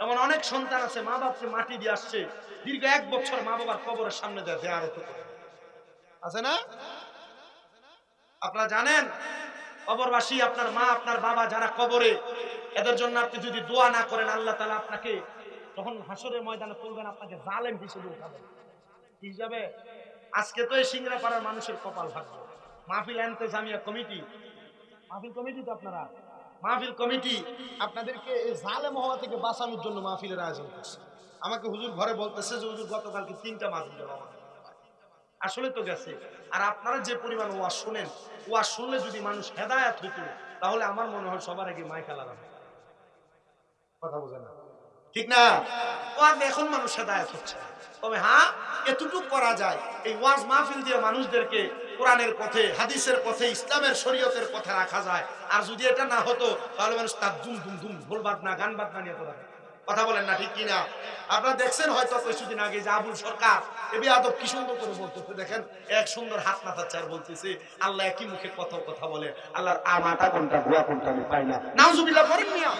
এমন অনেক সন্তান আছে মা বাপকে মাটি দিয়ে আসছে, দীর্ঘ 1 বছর মা বাবার কবরের সামনে দেয় দেয়ারত আছে না? আপনারা জানেন, কবরবাসী আপনার মা আপনার বাবা যারা কবরে, এদের জন্য আপনি যদি দোয়া না করেন, আল্লাহ তাআলা আপনাকে যখন হাসরের ময়দানে তুলবেন, আপনাকে জালেম হিসেবে উঠাবেন। কি হিসাবে? আজকে তো এই সিংড়াপাড়ার মানুষের কপাল ভাগ্য, মাহফিল ইন্তেজামিয়া কমিটি, মাহফিল কমিটি তো আপনারা, মাহফিল কমিটি আপনাদেরকে এই জালেম হওয়া থেকে বাঁচানোর জন্য মাহফিলের আয়োজন করছে। আমাকে হুজুর ঘরে বলতেছে যে হুজুর গতকালকে 3টা মাহফিল গেল। আসলে তো গেছে। আর আপনারা যে পরিমাণ ওয়াজ শুনেন, ওয়াজ শুনলে যদি মানুষ হেদায়েত হইতো, তাহলে আমার মনে হয় সবার আগে মাইক আলাদা। কথা বোঝেন না, ঠিক না? ওয়াজ এখন মানুষ হেদায়েত হচ্ছে, তবে হ্যাঁ এতটুকু করা যায়, এই ওয়াজ মাহফিল দিয়ে মানুষদেরকে কোরআনের পথে, হাদিসের পথে, ইসলামের শরীয়তের পথে রাখা যায়। আর যদি এটা না হতো, তাহলে মানুষ তার দুম দুম দুম ঢোল বাজনা গান বাজনা নিয়ে তো রাখে। কথা বলেন না ঠিক কিনা? আপনারা দেখছেন হয়তো কিছুদিন আগে যে আবুল সরকার এ বেয়াদব কি সুন্দর করে বলতেছে, দেখেন এক সুন্দর হাত নাচাচ্ছে আর বলতেছে আল্লাহ একই মুখে কথা বলে, আল্লাহর আমাটা কোনটা ভুয়া কোনটা আমি পাই না। নাউজুবিল্লাহ করেন মিয়া।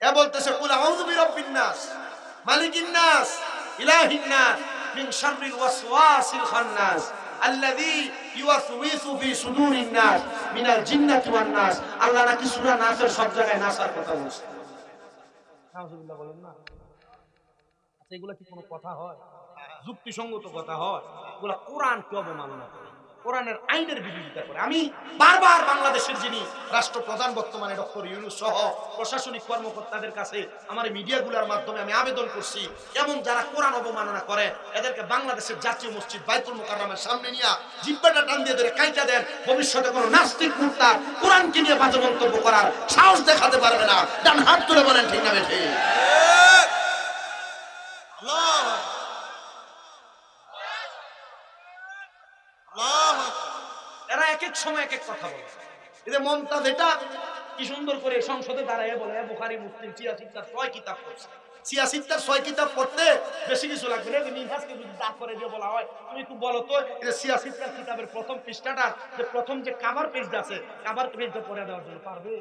এ বলতেছে কুল আউযু বিরাব্বিন নাস মালিকিন নাস ইলাহিন নাস মিন শাররিল ওয়াসওয়াসিল খান্নাস আল্লাযী ইউওয়াসউইসু ফি সুদুরিন নাস মিনাল জিন্নাতি ওয়ান নাস। আল্লাহ নাকি সূরা নাসের সব জায়গায় নাসার কথা বলছে। নাউজুবিল্লাহ বলেন না। আচ্ছা এগুলা কি কোনো কথা হয়? যুক্তিসঙ্গত কথা হয়? এগুলা কোরআনকে অবমাননা করে, কোরআনের আইনের বিরোধিতা করে। আমি বারবার বাংলাদেশের যিনি রাষ্ট্রপ্রধান বর্তমানে ডক্টর ইউনূস সহ প্রশাসনিক কর্মকর্তাদের কাছে আমার মিডিয়াগুলোর মাধ্যমে আমি আবেদন করছি, এমন যারা কোরআন অবমাননা করে এদেরকে বাংলাদেশের জাতীয় মসজিদ বাইতুল মুকাররমের সামনে নিয়ে জিহ্বাটা টান দিয়ে ধরে কাইটা দেন। ভবিষ্যতে কোনো নাস্তিক মুর্তাদ কোরআনকে নিয়ে বাজে মন্তব্য করার সাহস দেখাতে পারবে না। ডান হাত তুলে বলেন ঠিক না বেঠিক? এরা এক এক সময় এক এক কথা বলে। এই যে মমতাজ এটা কি সুন্দর করে সংসদে দাঁড়ায় বলে বুখারী মুসলিম সিয়াসিত্তার 6 কিতাব পড়ছে। সিয়াসিত্তার 6 কিতাব পড়তে বেশি কিছু লাগবে না। নিহাসকে যদি দাঁত করে দিয়ে বলা হয় তুমি একটু বলো তো এই সিয়াসিত্তার কিতাবের প্রথম পৃষ্ঠাটা যে প্রথম যে কভার পেজটা আছে কভার পেজটা পড়ে দেওয়ার জন্য পারবে?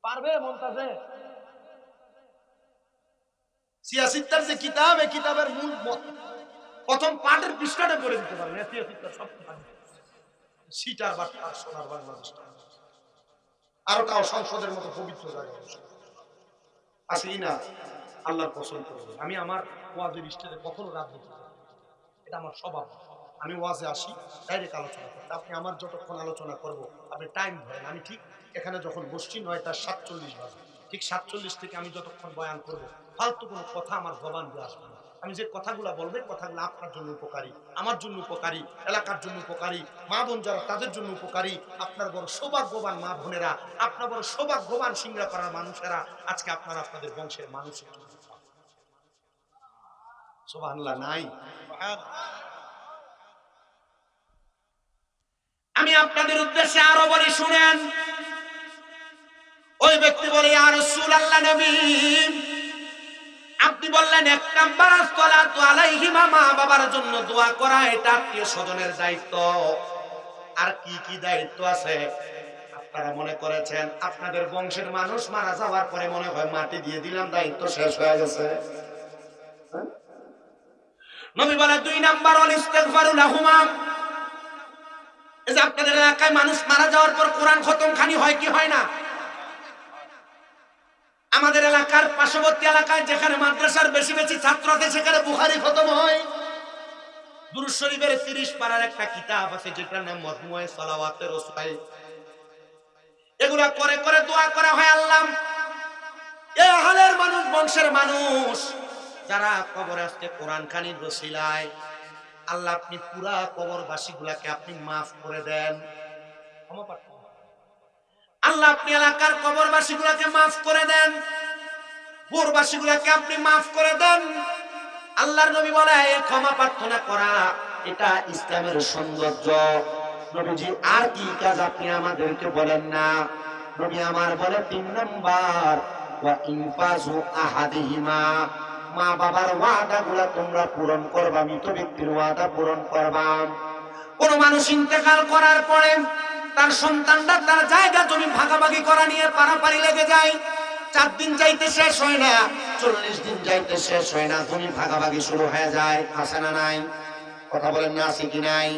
পারবে মমতাজে? সিয়াসিত্তার যে কিতাব এই কিতাবের মূল প্রথম পাঠের পৃষ্ঠাটা পড়ে দিতে পারবে না। সিয়াসিত্তার সব সিটার বা সোনার বাংলাদেশ আরো তাও সংসদের মতো পবিত্র জায়গা আছে কিনা আল্লাহর পছন্দ করবে। আমি আমার ওয়াজের স্টেজে কখনো রাজনীতি করি, এটা আমার স্বভাব। আমি ওয়াজে আসি ডাইরেক্ট আলোচনা করতে। আপনি আমার যতক্ষণ আলোচনা করবো আপনি টাইম ধরেন। আমি ঠিক এখানে যখন বসছি 9:47 বাজে, ঠিক 47 থেকে আমি যতক্ষণ বয়ান করবো ফালতু কোনো কথা আমার জবান দিয়ে আসবে না। আমি যে কথাগুলো বলবো কথাগুলো আপনার জন্য উপকারী, আমার জন্য উপকারী, এলাকার জন্য উপকারী, মা বোন যারা তাদের জন্য উপকারী। আপনার বড় সৌভাগ্যবান মা বোনেরা, আপনার বড় সৌভাগ্যবান সিংড়াপাড়ার মানুষেরা আজকে আপনারা আপনাদের বংশের মানুষের জন্য সুবহানাল্লাহ নাই। আমি আপনাদের উদ্দেশ্যে আরো বলি শুনেন। ওই ব্যক্তি বলে ইয়া রাসূলুল্লাহ নবী আপনি বললেন 1 নাম্বার আসসালাতু আলাইহিমা, মা বাবার জন্য দোয়া করা এটা আত্মীয় স্বজনের দায়িত্ব। আর কি কি দায়িত্ব আছে? আপনারা মনে করেছেন আপনাদের বংশের মানুষ মারা যাওয়ার পরে মনে হয় মাটি দিয়ে দিলাম দায়িত্ব শেষ হয়ে গেছে। নবী বলে 2 নাম্বার ওয়াল ইস্তিগফারু লাহুমা। এই যে আপনাদের এলাকায় মানুষ মারা যাওয়ার পর কোরআন খতম খানি হয় কি হয় না? আমাদের এলাকার পার্শ্ববর্তী এলাকায় যেখানে মাদ্রাসার বেশি বেশি ছাত্র আছে সেখানে বুখারী খতম হয়। দুরূদ শরীফের 30 পারার একটা কিতাব আছে যেটার নাম মজমুয়ে সালাওয়াতে রাসূল। এগুলা করে করে দোয়া করা হয় আল্লাহ এই আহলের মানুষ বংশের মানুষ যারা কবরে আজকে কোরআন খানির রসিলায় আল্লাহ আপনি পুরা কবরবাসীগুলাকে আপনি মাফ করে দেন। ক্ষমা প্রার্থনা আল্লাহ আপনি এলাকার কবরবাসীগুলাকে মাফ করে দেন, গোরবাসীগুলাকে আপনি মাফ করে দেন। আল্লাহর নবী বলে এই ক্ষমা প্রার্থনা করা এটা ইসলামের সৌন্দর্য। নবীজি আর কি কাজ আপনি আমাদেরকে বলেন না? নবী আমার বলে 3 নাম্বার ওয়া ইনফাজু আহাদিহিমা, মা বাবার ওয়াদাগুলা তোমরা পূরণ করবা, মৃত ব্যক্তির ওয়াদা পূরণ করবা। কোন মানুষ ইন্তেকাল করার পরে তার সন্তানরা তার জায়গা জমি ভাগাভাগি করা নিয়ে পারাপারি লেগে যায়। 4 দিন যাইতে শেষ হয় না, 40 দিন যাইতে শেষ হয় না, জমি ভাগাভাগি শুরু হয়ে যায়। আছে না নাই? কথা বলেন না আছে কি নাই?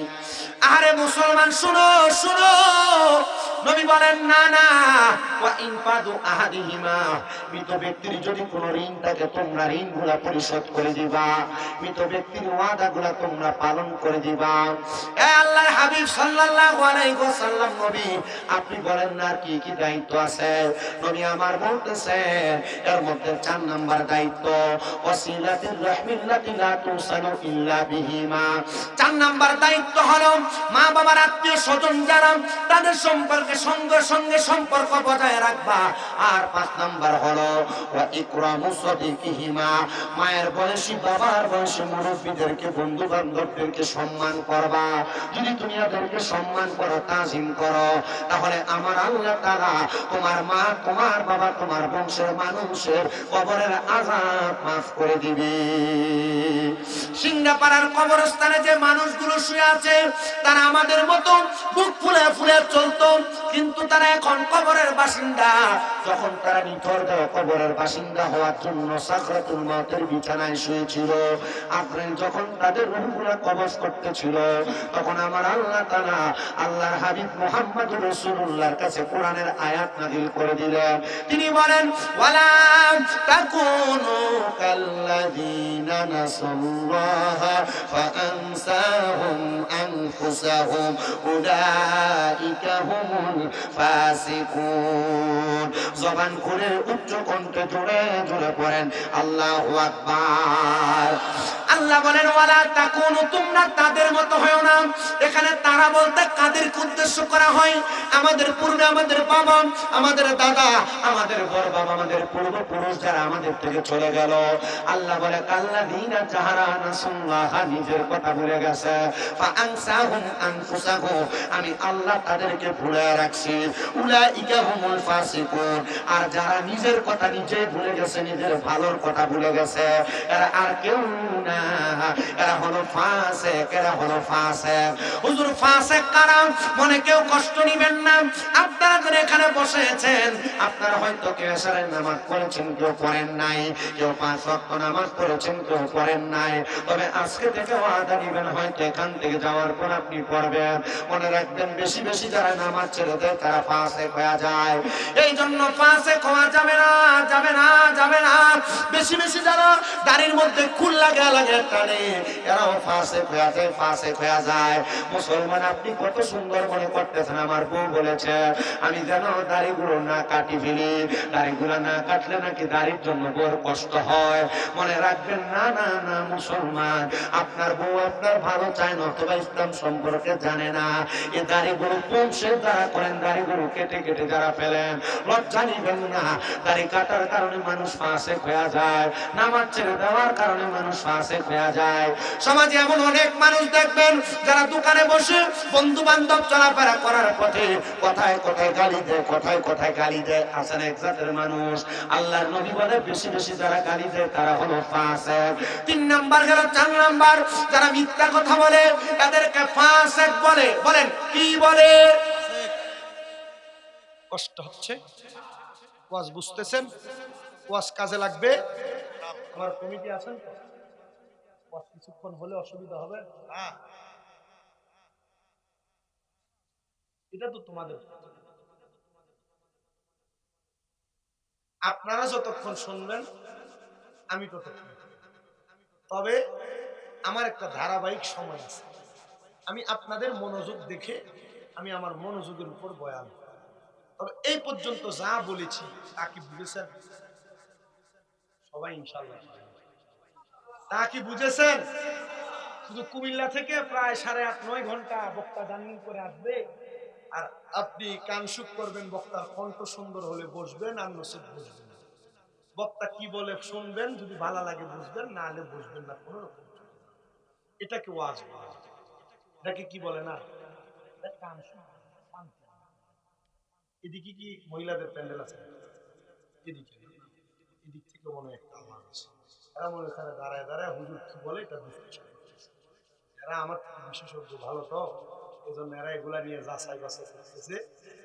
আরে মুসলমান শুনো শুনো, নবী বলেন না না ওয়া ইনফাদু আহাদিহিমা, মৃত ব্যক্তির যদি কোনো ঋণ থাকে তোমরা ঋণগুলা পরিশোধ করে দিবা, মৃত ব্যক্তির ওয়াদাগুলা তোমরা পালন করে দিবা। এ আল্লাহর হাবিব সাল্লাল্লাহু আলাইহি ওয়াসাল্লাম নবী আপনি বলেন না কি কি দায়িত্ব আছে? নবী আমার বলতেছেন এর মধ্যে 4 নাম্বার দায়িত্ব ওয়াসিলাতুর রাহমিল্লাতি লা তুসালু ইল্লা বিহিমা। 4 নাম্বার দায়িত্ব হলো মা বাবার আত্মীয় স্বজন যারা তাদের সম্পর্কে সঙ্গে সঙ্গে সঙ্গে সম্পর্ক বজায় রাখবা। আর 5 নাম্বার হলো ওয়া ইকরামু সাদিকিহিমা, মায়ের বয়সী বাবার বয়সী মুরব্বীদেরকে বন্ধু বান্ধবদেরকে সম্মান করবা। যদি তুমি এদেরকে সম্মান করো, তাজিম করো, তাহলে আমার আল্লাহ তাআলা তোমার মা, তোমার বাবা, তোমার বংশের মানুষের কবরের আযাব মাফ করে দিবে। সিংড়াপাড়ার কবরস্থানে যে মানুষগুলো শুয়ে আছে তারা আমাদের মতো বুক ফুলে ফুলে চলতো, কিন্তু তারা এখন কবরের বাসিন্দা। যখন তারা নিথর দেহ কবরের বাসিন্দা হওয়ার জন্য সাকরাতুল মউতের বিছানায় শুয়েছিল, আজরাইল যখন তাদের রূহগুলো কবজ করতেছিল, তখন আমার আল্লাহ তাআলা আল্লাহর হাবিব মুহাম্মদুর রাসূলুল্লাহর কাছে কোরআনের আয়াত নাযিল করে দিলেন। তিনি বলেন, ওয়ালা তাকুনু কাল্লাযীনা নাসাল্লাহা ফাআনসাহুম আনফুসাহুম উলাইকা হুমুল ফাসিকুন। জবান খুলে উচ্চ কণ্ঠে জোরে জোরে পড়েন আল্লাহু আকবার। আল্লাহ বলেন, ওয়ালা তাকুনু, তোমরা তাদের মতো হয়ো না। এখানে তারা বলতে কাদেরকে উদ্দেশ্য করা হয়? আমাদের পূর্বে আমাদের বাবা, আমাদের দাদা, আমাদের বড় বাবা, আমাদের পূর্বপুরুষ যারা আমাদের থেকে চলে গেল। আল্লাহ বলে, কাল্লাযীনা যারা নাসাল্লাহ, নিজের কথা ভুলে গেছে, ফাআনসাহুম আনফুসাহুম, আমি আল্লাহ তাদেরকে ভুলে রাখছি। উলাইকা হুমুল ফাসিকুন, আর যারা নিজের কথা নিজে ভুলে গেছে, নিজের ভালোর কথা ভুলে গেছে, এরা আর কেউ না, এরা হলো ফাসিক, এরা হলো ফাসিক। হুজুর ফাসিক কারা? মনে কেউ কষ্ট নিবেন না। আপনারা যারা এখানে বসেছেন, আপনারা হয়তো কেউ এশারের নামাজ পড়েছেন, কেউ পড়েন নাই, কেউ 5 ওয়াক্ত নামাজ পড়েছেন, কেউ পড়েন নাই। তবে আজকে থেকে ওয়াদা নিবেন, হয়তো এখান থেকে যাওয়ার পর আপনি পড়বেন। মনে রাখবেন, বেশি বেশি যারা নামাজ ছেড়ে দেয় তারা ফাসিক হয়ে যায়। এই জন্য ফাসিক হওয়া যাবে না, যাবে না, যাবে না। বেশি বেশি যারা দাড়ির মধ্যে কুল লাগা লাগে টানে, এরাও ফাসিক হয়ে যায়, ফাসিক হয়ে যায়। মুসলমান, আপনি কত সুন্দর মনে করতেছেন, আমার বউ বলেছে আমি যেন দাড়িগুলো না কাটি ফেলি, দাড়িগুলো না কাটলে নাকি দাড়ির জন্য বড় কষ্ট হয়। মনে রাখবেন, না না না মুসলমান, আপনার বউ আপনার ভালো চায় না, অথবা ইসলাম সম্পর্কে জানে না। এ দাড়িগুলো বংশের যারা করেন, দাড়িগুলো কেটে কেটে যারা ফেলেন, লজ্জা নিবেন না। দাড়ি কাটার কারণে মানুষ ফাসিক হয়ে যায়, নামাজ ছেড়ে দেওয়ার কারণে মানুষ ফাসিক হয়ে যায়। সমাজে এমন অনেক মানুষ দেখবেন যারা দোকানে বসে বন্ধু বান্ধব চলাফেরা করার পথে কথায় কথায় গালি দেয়, কথায় কথায় গালি দেয়। আছেন এক জাতের মানুষ, আল্লাহর নবী বলে, বেশি বেশি যারা গালি দেয় তারা হলো ফাসিক। 3 নাম্বার গেল। 4 নাম্বার, যারা মিথ্যা কথা বলে তাদেরকে ফাসিক বলে। বলেন কি বলে? কষ্ট হচ্ছে? ওয়াজ বুঝতেছেন? ওয়াজ কাজে লাগবে? আমার কমিটি আছেন তো? ওয়াজ কিছুক্ষণ হলে অসুবিধা হবে না? এটা তো তোমাদের, আপনারা যতক্ষণ শুনবেন আমি ততক্ষণ। তবে আমার একটা ধারাবাহিক সময় আছে, আমি আপনাদের মনোযোগ দেখে আমি আমার মনোযোগের উপর বয়ান। তবে এই পর্যন্ত যা বলেছি তা কি বুঝেছেন সবাই? ইনশাআল্লাহ তা কি বুঝেছেন? শুধু কুমিল্লা থেকে প্রায় 8.5-9 ঘন্টা বক্তা জার্নি করে আসবে, আর আপনি কানসুক করবেন, বক্তার কণ্ঠ সুন্দর হলে বসবেন, আর নসিব বসবেন। বক্তা কি বলে শুনবেন, যদি ভালো লাগে বুঝবেন, না হলে বুঝবেন না, কোনো রকম। এটাকে ওয়াজ বলে। এটাকে কি বলে না? এটা কানসুক। এদিকে কি মহিলাদের প্যান্ডেল আছে? এদিকে এদিক থেকে মনে একটা আওয়াজ আছে। এরা মনে এখানে দাঁড়ায় দাঁড়ায় হুজুর কি বলে এটা বিশ্লেষণ করতেছে। এরা আমার থেকে বিশেষজ্ঞ ভালো তো, এই জন্য এরা এগুলা নিয়ে যাচাই বাছাই করতেছে,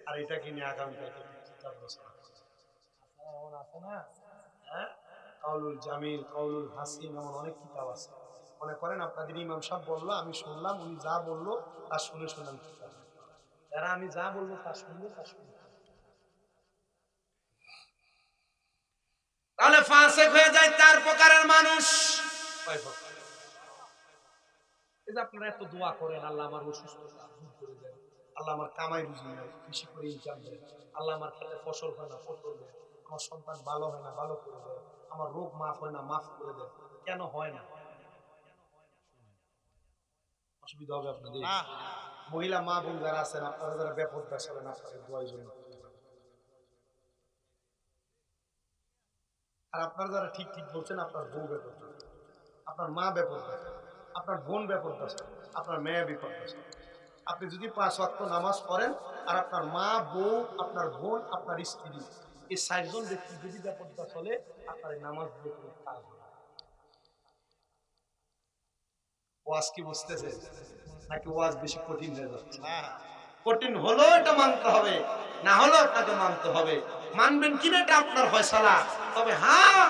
আর এটাকে নিয়ে আগামীকালকে কিতাব রচনা করছে। এমন আছে না? হ্যাঁ, কাউলুল জামিল, কাউলুল হাসিন, এমন অনেক কিতাব আছে। মনে করেন আপনাদের ইমাম সাহেব বললো, আমি শুনলাম, উনি যা বললো তা শুনে শুনে আমি কিতাব। এরা আমি যা বলবো তা শুনবে, তা শুনবে। তাহলে ফাসিক হয়ে যায় 4 প্রকারের মানুষ। কয় প্রকার? এই যে আপনারা এত দোয়া করেন, আল্লাহ আমার অসুস্থতা দূর করে দেন, আল্লাহ আমার কামাই রুজি নাই, বেশি করে ইনকাম দেন, আল্লাহ আমার খেতে ফসল হয় না, ফসল দেন, আমার সন্তান ভালো হয় না, ভালো করে দেন, আমার রোগ মাফ হয় না, মাফ করে দেন। কেন হয় না? অসুবিধা হবে আপনাদের? মহিলা মা বোন যারা আছেন, আপনারা যারা বেপরদা ছিলেন, আপনাদের দোয়ার জন্য। আর আপনারা যারা ঠিক ঠিক বলছেন, আপনার বউ বেপরদা, আপনার মা বেপরদা, আপনার বোন বেপরদা, আপনার মেয়ে বেপরদা। আপনি যদি 5 ওয়াক্ত নামাজ পড়েন আর আপনার মা, বউ, আপনার বোন, আপনার স্ত্রী, এই 4 জন ব্যক্তি যদি বেপরদা চলে, আপনার এই নামাজ দিয়ে কোনো কাজ হবে না। ওয়াজ কি বুঝতেছে নাকি ওয়াজ বেশি কঠিন হয়ে যাচ্ছে? কঠিন হলো এটা মানতে হবে, না হলো আপনাকে মানতে হবে। মানবেন কিনা এটা আপনার ফয়সালা। তবে হ্যাঁ,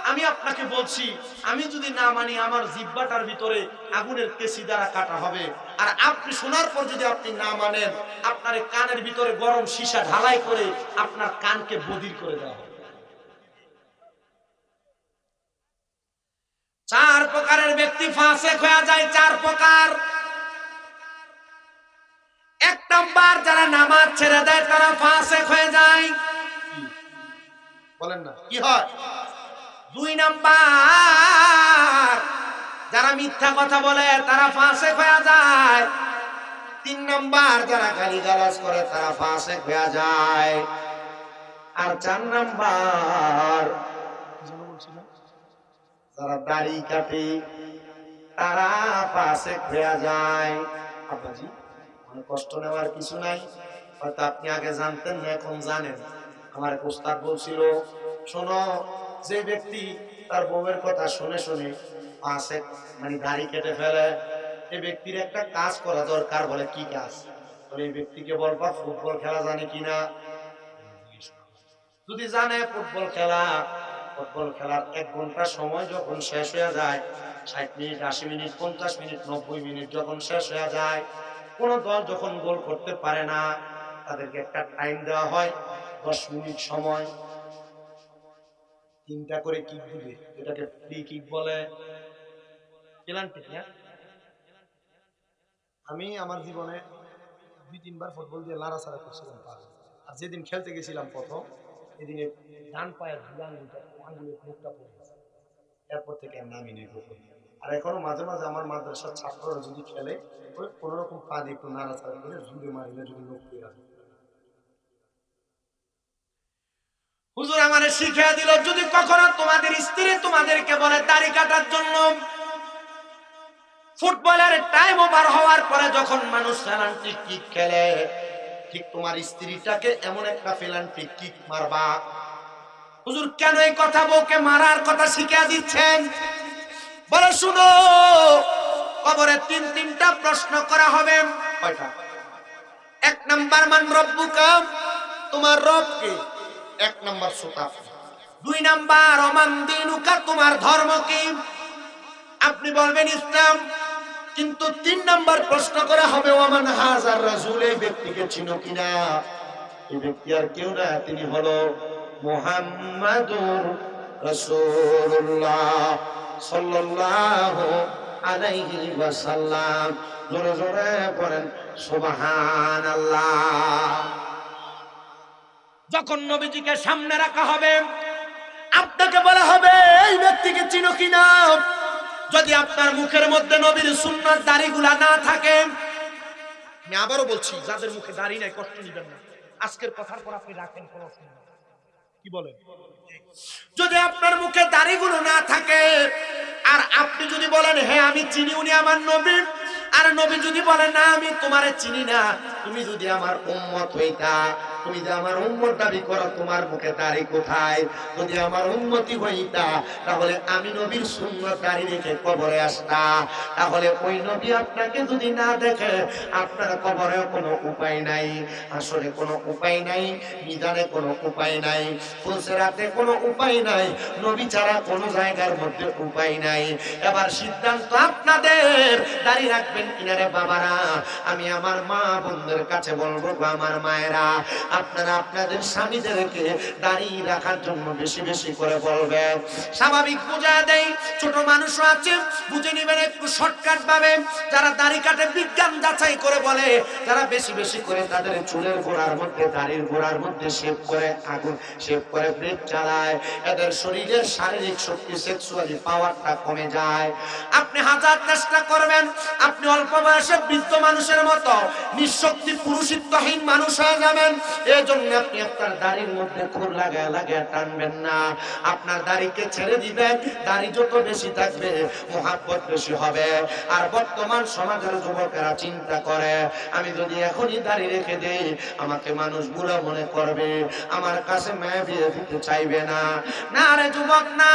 আমি আপনাকে বলছি, আমি যদি না মানি আমার জিহ্বাটার ভিতরে আগুনের কেসি দ্বারা কাটা হবে। আর আপনি শোনার পর যদি আপনি না মানেন, আপনার কানের ভিতরে গরম সীসা ঢালাই করে আপনার কানকে বধির করে দেওয়া হবে। 4 প্রকারের ব্যক্তি ফাসিক হয়ে যায়। 4 প্রকার। 1 নাম্বার, যারা নামাজ ছেড়ে দেয় তারা ফাসিক হয়ে যায়। বলেন না কি হয়? 2 নাম্বার, যারা মিথ্যা কথা বলে তারা ফাসিক হয়ে যায়। 3 নাম্বার, যারা গালিগালাজ করে তারা ফাসিক হয়ে যায়। আর 4 নাম্বার, যারা দাড়ি কাটে তারা ফাসিক হয়ে যায়। আব্বাজি, মানে কষ্ট নেওয়ার কিছু নাই, হয়তো আপনি আগে জানতেন না, এখন জানেন। আমার এক ওস্তাদ বলছিল, শোনো, যে ব্যক্তি তার বউয়ের কথা শুনে শুনে ফাসিক মানে দাড়ি কেটে ফেলে, এই ব্যক্তির একটা কাজ করা দরকার। বলে কি কাজ? বলে এই ব্যক্তিকে বলবা ফুটবল খেলা জানে কিনা। যদি জানে ফুটবল খেলার 1 ঘন্টা সময় যখন শেষ হয়ে যায়, 60 মিনিট, 80 মিনিট, 50 মিনিট, 90 মিনিট যখন শেষ হয়ে যায়, কোন দল যখন গোল করতে পারে না, তাদেরকে একটা টাইম দেওয়া হয়, 10 মিনিট সময়। 3টা করে কিক দিবে, এটাকে ফ্রি কিক বলে। পেনাল্টি না? আমি আমার জীবনে 2-3 বার ফুটবল দিয়ে লাড়াছাড়া করছিলাম পারে। আর যেদিন খেলতে গেছিলাম প্রথম, এদিকে ডান পায়ের আঙ্গুলের মুখটা পড়ে গেছে। এরপর থেকে নামি নেই ফুটবল। আর এখনো মাঝে মাঝে আমার মাদ্রাসার ছাত্ররা যদি খেলে, ওই কোনো রকম পা দিয়ে একটু নাড়াচাড়া করে জুড়ে মারিলে যদি লোক পেয়ে আসে। হুজুর আমারে শিখিয়ে দিল, যদি কখনো তোমাদের স্ত্রী তোমাদেরকে বলে দাড়ি কাটার জন্য, ফুটবলের টাইম ওভার হওয়ার পরে যখন মানুষ পেনাল্টি কিক খেলে, ঠিক তোমার স্ত্রীটাকে এমন একটা পেনাল্টি কিক মারবা। হুজুর কেন এই কথা বউকে মারার কথা শিখিয়ে দিচ্ছেন? বলে শুনো, কবরে 3টা প্রশ্ন করা হবে। কয়টা? 1 নাম্বার, মান রব্বুকা, তোমার রব কে? 1 নাম্বার সোতা। 2 নাম্বার, ওমান দীনুকা, তোমার ধর্ম কি? আপনি বলবেন ইসলাম। কিন্তু 3 নাম্বার প্রশ্ন করা হবে, ওমান হাজার রাসূল, এই ব্যক্তিকে চিনো কিনা? এই ব্যক্তি আর কেউ না, তিনি হলো মুহাম্মাদুর রাসূলুল্লাহ সাল্লাল্লাহু আলাইহি ওয়াসাল্লাম। জোরে জোরে পড়েন সুবহানাল্লাহ। যখন নবীজিকে সামনে রাখা হবে, আপনাকে বলা হবে এই ব্যক্তিকে চিনো কিনা? যদি আপনার মুখের মধ্যে নবীর সুন্নাত দাড়িগুলা না থাকে, আমি আবারও বলছি, যাদের মুখে দাড়ি নাই কষ্ট নিবেন না, আজকের কথার পর আপনি রাখেন, কোনো অসুবিধা নেই। কি বলেন? যদি আপনার মুখে দাড়িগুলো না থাকে, আর আপনি যদি বলেন হ্যাঁ আমি চিনি, উনি আমার নবী, আর নবী যদি বলেন না আমি তোমারে চিনি না, তুমি যদি আমার উম্মত হইতা, তুমি যে আমার উম্মত দাবি করো, তোমার মুখে দাড়ি কোথায়? যদি আমার উম্মতি হইতা, তাহলে আমি নবীর সুন্নাত দাড়ি রেখে কবরে আসতা। তাহলে ওই নবী আপনাকে যদি না দেখে, আপনার কবরে কোনো উপায় নাই, আসলে কোনো উপায় নাই, মিজানে কোনো উপায় নাই, ফুলসিরাতে কোনো উপায় নাই, নবী ছাড়া কোনো জায়গার মধ্যে উপায় নাই। এবার সিদ্ধান্ত আপনাদের, দাড়ি রাখবেন কিনা রে বাবারা? আমি আমার মা বোনদের কাছে বলবো, আমার মায়েরা, আপনারা আপনাদের স্বামীদেরকে দাড়ি রাখার জন্য বেশি বেশি করে বলবেন। স্বাভাবিক বোঝা দেয়, ছোট মানুষও আছে, বুঝে নিবেন একটু শর্টকাট ভাবে। যারা দাড়ি কাটে বিজ্ঞান যাচাই করে বলে, যারা বেশি বেশি করে তাদের চুলের গোড়ার মধ্যে, দাড়ির গোড়ার মধ্যে শেভ করে, আগুন শেভ করে ব্লেড চালায়, এদের শরীরের শারীরিক শক্তি, সেক্সুয়ালি পাওয়ারটা কমে যায়। আপনি হাজার চেষ্টা করবেন, আপনি অল্প বয়সে বৃদ্ধ মানুষের মতো নিঃশক্তি পুরুষিত্বহীন মানুষ হয়ে যাবেন। এই জন্য আপনি আপনার দাড়ির মধ্যে খুর লাগায় লাগায় টানবেন না, আপনার দাড়িকে ছেড়ে দিবেন। দাড়ি যত বেশি থাকবে মহাব্বত বেশি হবে। আর বর্তমান সমাজের যুবকেরা চিন্তা করে, আমি যদি এখনই দাড়ি রেখে দেই আমাকে মানুষ বুড়ো মনে করবে, আমার কাছে মেয়ে বিয়ে দিতে চাইবে না। না রে যুবক না,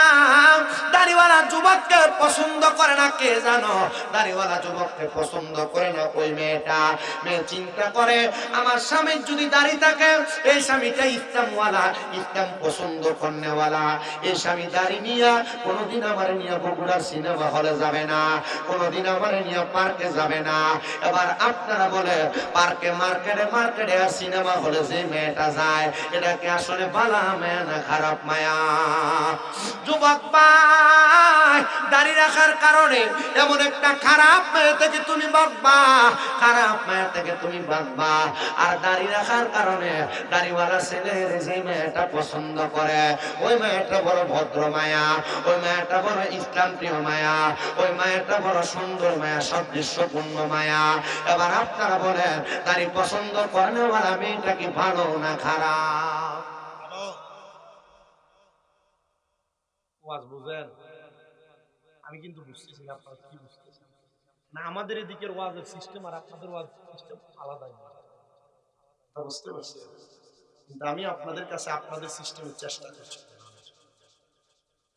দাড়িওয়ালা যুবককে পছন্দ করে না কে জানো? দাড়িওয়ালা যুবককে পছন্দ করে না ওই মেয়েটা। মেয়ে চিন্তা করে, আমার স্বামীর যদি দাড়ি থাকে, এই স্বামীটা ইসলামওয়ালা, ইসলাম পছন্দ করেওয়ালা। এই স্বামী দাড়ি নিয়ে কোনোদিন আমার নিয়ে বগুড়ার সিনেমা হলে যাবে না, কোনোদিন আমার নিয়ে পার্কে যাবে না। এবার আপনারা বলে, পার্কে মার্কেটে মার্কেটে আর সিনেমা হলে যে মেয়েটা যায়, এটাকে আসলে ভালো মেয়ে না খারাপ মায়া? যুবক ভাই, দাড়ি রাখার কারণে এমন একটা খারাপ মেয়ে থেকে তুমি বাঁচবা, খারাপ মেয়ে থেকে তুমি বাঁচবা। আর দাড়ি রাখার কারণে দাড়িওয়ালা ছেলের যে মেয়েটা পছন্দ করে, ওই মেয়েটা বড় ভদ্র মায়া, ওই মেয়েটা বড় ইসলাম প্রিয় মায়া, ওই মেয়েটা বড় সুন্দর মায়া, সদৃশ্যপূর্ণ মায়া। এবার আপনারা বলেন, দাড়ি পছন্দ করেওয়ালা মেয়েটা কি ভালো না খারাপ? বুঝেন? আমি কিন্তু বুঝতেছি না আপনারা কি বুঝতেছেন না। আমাদের এদিকের ওয়াজের সিস্টেম আর আপনাদের ওয়াজ সিস্টেম আলাদাই, বুঝতে পারছি। কিন্তু আমি আপনাদের কাছে আপনাদের সিস্টেমের চেষ্টা করছি।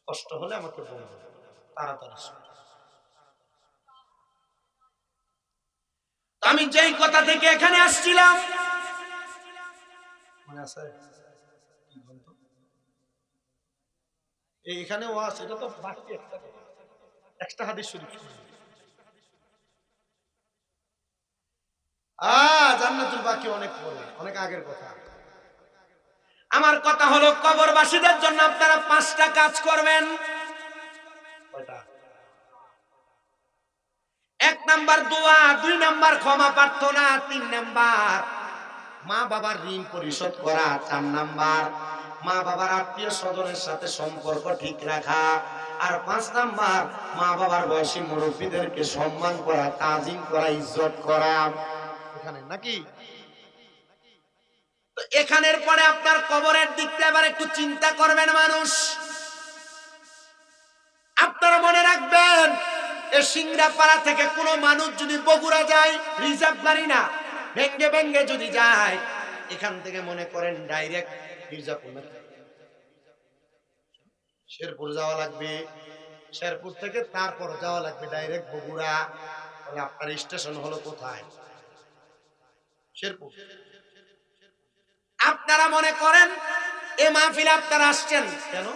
কষ্ট হলে আমাকে বলবেন, তাড়াতাড়ি। আমি যেই কথা থেকে এখানে আসছিলাম, মনে আছে? এখানে ওয়াজ, এটা তো বাকি একটা হাদিস শরীফ। জান্নাতুল বাকি অনেক পরে, অনেক আগের কথা। আমার কথা হলো, কবরবাসীদের জন্য আপনারা 5টা কাজ করবেন। কয়টা? 1 নাম্বার দোয়া, 2 নাম্বার ক্ষমা প্রার্থনা, 3 নাম্বার মা বাবার ঋণ পরিশোধ করা, 4 নাম্বার মা বাবার আত্মীয় স্বজনের সাথে সম্পর্ক ঠিক রাখা, আর 5 নাম্বার মা বাবার বয়সী মুরব্বীদেরকে সম্মান করা, তাজিম করা, ইজ্জত করা। এখানে নাকি? তো এখানের পরে আপনার কবরের দিকটা এবার একটু চিন্তা করবেন মানুষ। আপনারা মনে রাখবেন, এই সিংড়াপাড়া থেকে কোনো মানুষ যদি বগুড়া যায়, রিজার্ভ গাড়ি না, ভেঙ্গে ভেঙ্গে যদি যায়, এখান থেকে মনে করেন ডাইরেক্ট মির্জাপুর না শেরপুর যাওয়া লাগবে, শেরপুর থেকে তারপর যাওয়া লাগবে ডাইরেক্ট বগুড়া। তাহলে আপনার স্টেশন হলো কোথায়? শেরপুর। আপনারা মনে করেন এ মাহফিলে আপনারা আসছেন কেন?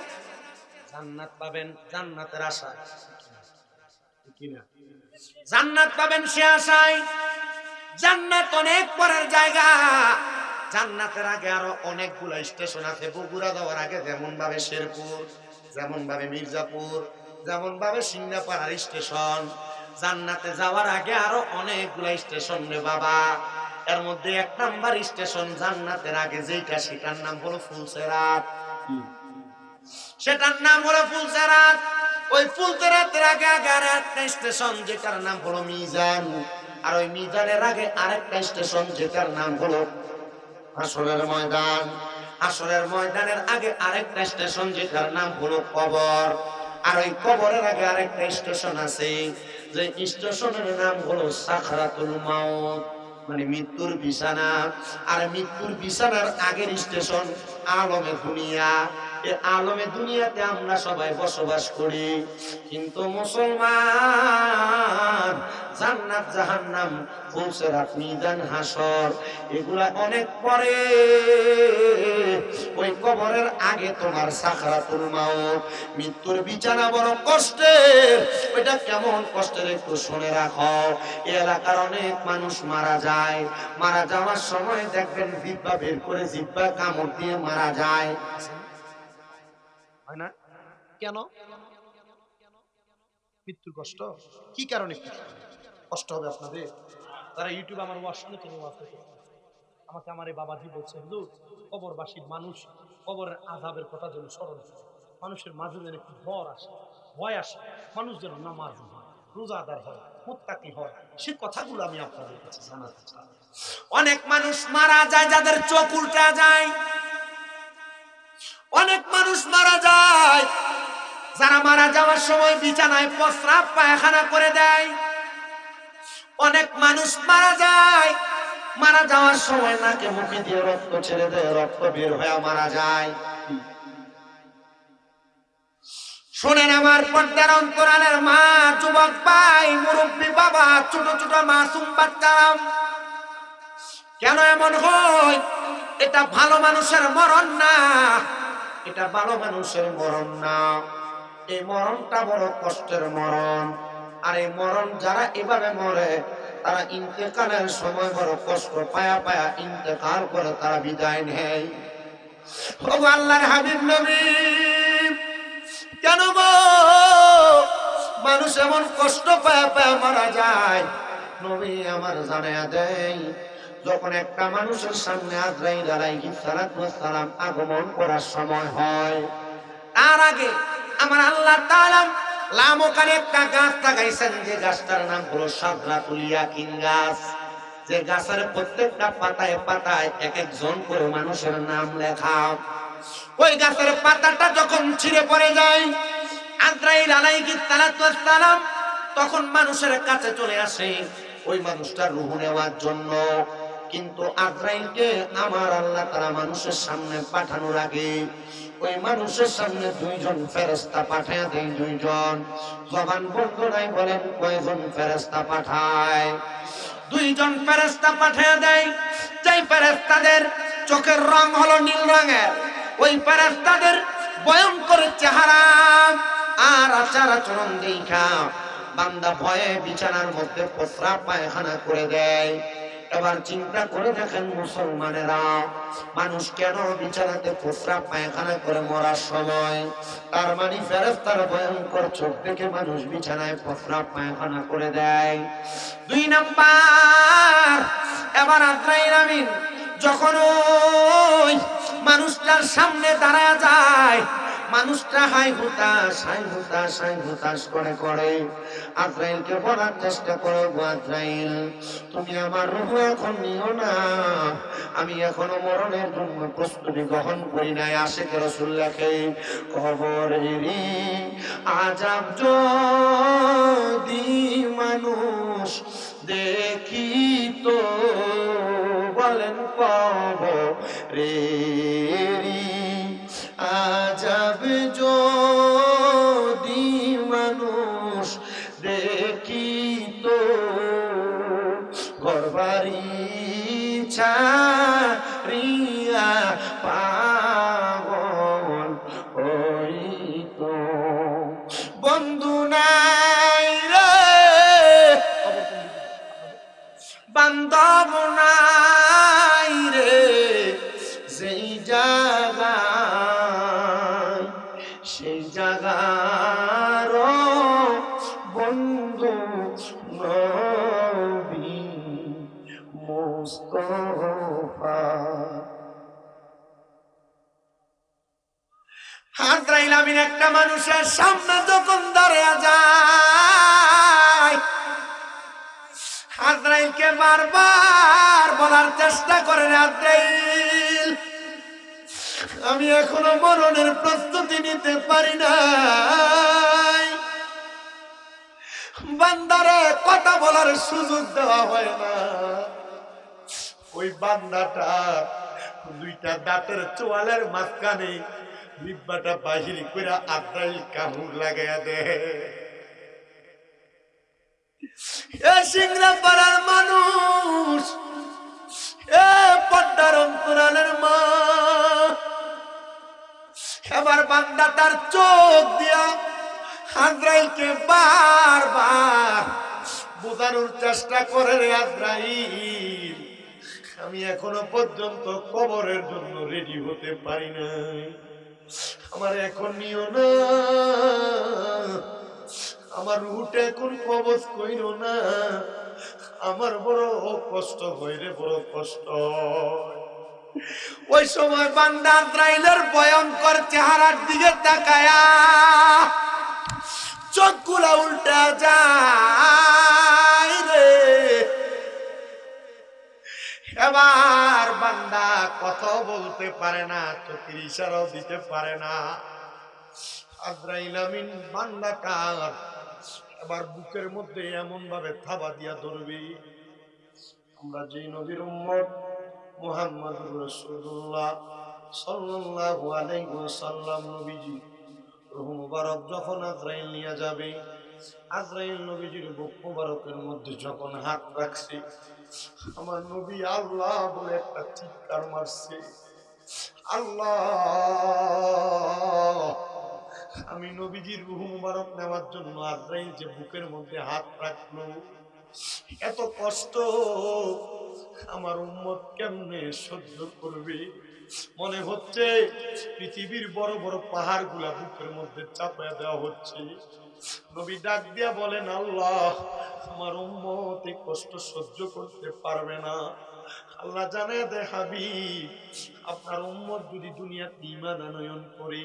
জান্নাত পাবেন, জান্নাতের আশায়। জান্নাত পাবেন সে আশায়। জান্নাত অনেক পরের জায়গা, জান্নাতের আগে আরো অনেকগুলো স্টেশন আছে। বগুড়া যাওয়ার আগে যেমন ভাবে শেরপুর, যেমন ভাবে মির্জাপুর, যেমন ভাবে সিংড়াপাড়ার স্টেশন, জান্নাতে যাওয়ার আগে আরো অনেকগুলো স্টেশন রে বাবা। এর মধ্যে 1 নাম্বার স্টেশন জান্নাতের আগে যেটা, সেটার নাম হলো ফুলসেরাত। সেটার নাম হলো ফুলসেরাত। ওই ফুলসেরাতের আগে আগে আরেকটা স্টেশন, যেটার নাম হলো মিজান। আর ওই মিজানের আগে আরেকটা স্টেশন, যেটার নাম হলো হাসরের ময়দান। হাসরের ময়দানের আগে আরেকটা স্টেশন, যেটার নাম হলো কবর। আর ওই কবরের আগে আরেকটা স্টেশন আছে, যে স্টেশনের নাম হলো সাকরাতুল মাউত, মানে মৃত্যুর বিছানা। আর মৃত্যুর বিছানার আগের স্টেশন আলমে দুনিয়া। এই আলমে দুনিয়াতে আমরা সবাই বসবাস করি, কিন্তু মুসলমান জান্নাত জান্নাত জাহান্নাম, ফুলসিরাত, মিজান, হাসর, এগুলা অনেক পরে। ওই কবরের আগে তোমার সাকরাতুল মাউত, মৃত্যুর বিছানা বড় কষ্টের। ওইটা কেমন কষ্টের একটু শুনে রাখো। এই এলাকার অনেক মানুষ মারা যায়, মারা যাওয়ার সময় দেখবেন জিহ্বা বের করে জিহ্বা কামড় দিয়ে মারা যায়, হয় না? কেন? মৃত্যুর কষ্ট। কি কারণে কষ্ট হবে আপনাদের? তারা ইউটিউবে আমার ওয়াজ শুনে তুমি ওয়াজ করতে, আমাকে আমার এই বাবাজি বলছে, হুজুর কবরবাসীর মানুষ কবরের আযাবের কথা যেন স্মরণ করে, মানুষের মাঝে যেন একটু ভয় আসে, ভয় আসে, মানুষ যেন নামাজ হয়, রোজাদার হয়, মুত্তাকি হয়, সে কথাগুলো আমি আপনাদের কাছে জানাতে চাই। অনেক মানুষ মারা যায় যাদের চোখ উল্টা যায়, অনেক মানুষ মারা যায় যারা মারা যাওয়ার সময় বিছানায় প্রস্রাব পায়খানা করে দেয়, অনেক মানুষ মারা যায় মারা যাওয়ার সময় নাকে মুখে দিয়ে রক্ত ছেড়ে দেয়, রক্ত বের হয়ে মারা যায়। শোনেন আমার পর্দার অন্তরালের মা, যুবক ভাই, মুরব্বী বাবা, ছোট ছোট মাসুম বাচ্চারা, কেন এমন হয়? এটা ভালো মানুষের মরণ না, এটা ভালো মানুষের মরণ না। এই মরণটা বড় কষ্টের মরণ। আর এই মরণ যারা এভাবে মরে তারা ইন্তেকালের সময় বড় কষ্ট পায়া পায়া ইন্তেকাল করে তারা বিদায় নেয়। ও আল্লাহর হাবিব নবী, কেন গো মানুষ এমন কষ্ট পায়া পায়া মারা যায়? নবী আমার জানায়া দেয়, যখন একটা মানুষের সামনে আজরাইল আলাইহিস সালাম আগমন করার সময় হয়, তার আগে আমার আল্লাহ তাআলা লামকানে একটা গাছ লাগাইছেন, যে গাছটার নাম হলো শাজরাতুল ইয়াকিন গাছ। যে গাছের প্রত্যেকটা পাতায় পাতায় এক একজন করে মানুষের নাম লেখা। ওই গাছের পাতাটা যখন ছিঁড়ে পড়ে যায়, আজরাইল আলাইহিস সালাম তখন মানুষের কাছে চলে আসে ওই মানুষটার রূহ নেওয়ার জন্য। কিন্তু আজরাইলকে আমার আল্লাহ তাআলা মানুষের সামনে পাঠানোর আগে ওই মানুষের সামনে দুইজন ফেরেশতা পাঠিয়ে দেয়। দুইজন, জবান বন্ধ নাই, বলেন কয়জন ফেরেশতা পাঠায়? দুইজন ফেরেশতা পাঠিয়ে দেয়। যেই ফেরেশতাদের চোখের রং হলো নীল রঙের, ওই ফেরেশতাদের ভয়ঙ্কর চেহারা আর আচার আচরণ দেখা বান্দা ভয়ে বিছানার মধ্যে প্রস্রাব পায়খানা করে দেয়। এবার চিন্তা করে দেখেন মুসলমানেরা, মানুষ কেন বিছানাতে প্রস্রাব পায়খানা করে মরার সময়? তার মানে ফেরেশতার ভয়ঙ্কর চোখ দেখে মানুষ বিছানায় প্রস্রাব পায়খানা করে দেয়। দুই নাম্বার, এবার আজরাইল আমিন যখন ওই মানুষটার সামনে দাঁড়ায় যায়, মানুষটা হাই হুতাশ করে আজরাইলকে বলার চেষ্টা করে, আজরাইল তুমি আমার রূহ এখন নিও না, আমি এখনো মরণের জন্য প্রস্তুতি গ্রহণ করি নাই। আশিকে রাসূলুল্লাহকে কবরেরই আযাব যদি মানুষ দেখিতো, বলেন কবরেরই আযাব যদি মানুষ দেখিতো, ঘরবাড়ি ছাড়িয়া পাগল হইতো। বন্ধু নাই রে, বান্ধব নাই রে, যেই জায়গায় সেই জায়গার বন্ধু নবী মুস্তাফা। আজরাইল আমিন একটা মানুষের সামনে যখন দাঁড়িয়ে যায়, আজরাইলকে বারবার বলার চেষ্টা করেন, আজরাইল আমি এখনো মরণের প্রস্তুতি নিতে পারি নাই। বান্দারে কথা বলার সুযোগ দেওয়া হয় না। ওই বান্দাটা দুইটা দাঁতের চোয়ালের মাঝখানে জিহ্বাটা বাহির করে আজরাইল কামড় লাগাইয়া দেয়। সিংড়া পাড়ার মানুষ, এ পদ্মার অন্তরালের মা, এবার বান্দা তার চোখ দিয়া আজরাইলকে বারবার বোঝানোর চেষ্টা করে, রে আজরাইল আমি এখনো পর্যন্ত কবরের জন্য রেডি হতে পারি না, আমার এখন নিও না, আমার রুটে এখন কবজ কইরো না, আমার বড় কষ্ট হয় রে, বড় কষ্ট। ওই সময় বান্দা আজরাইলের ভয়ঙ্কর চেহারার দিকে তাকায়া চোখগুলা উল্টা যায় রে। এবার বান্দা কথাও বলতে পারে না, চোখের ইশারাও দিতে পারে না। আজরাইল আমিন বান্দা কার এবার বুকের মধ্যে এমন ভাবে থাবা দিয়া ধরবে, আমরা যেই নবীর উম্মত মুহাম্মদুর রাসূলুল্লাহ সাল্লাল্লাহু আলাইহি ওয়াসাল্লাম নবীজি রূহ মুবারক যখন আজরাইল নিয়ে যাবে, আজরাইল নবীজির বুক মুবারকের মধ্যে যখন হাত রাখছে, আমার নবী আল্লাহ বলে একটা চিৎকার মারছে, আল্লাহ। আমি নবীজির রূহ মুবারক নেওয়ার জন্য আজরাইল যে বুকের মধ্যে হাত রাখলো, এত কষ্ট আমার উম্মত কেমনে সহ্য করবে? মনে হচ্ছে পৃথিবীর বড় বড় পাহাড় গুলা বুকের মধ্যে চাপায়া দেওয়া হচ্ছে। নবী ডাক দিয়া বলেন, আল্লাহ আমার উম্মত এই কষ্ট সহ্য করতে পারবে না। আল্লাহ জানায় দে হাবিব, আপনার উম্মত যদি দুনিয়াতে ঈমান আনয়ন করে,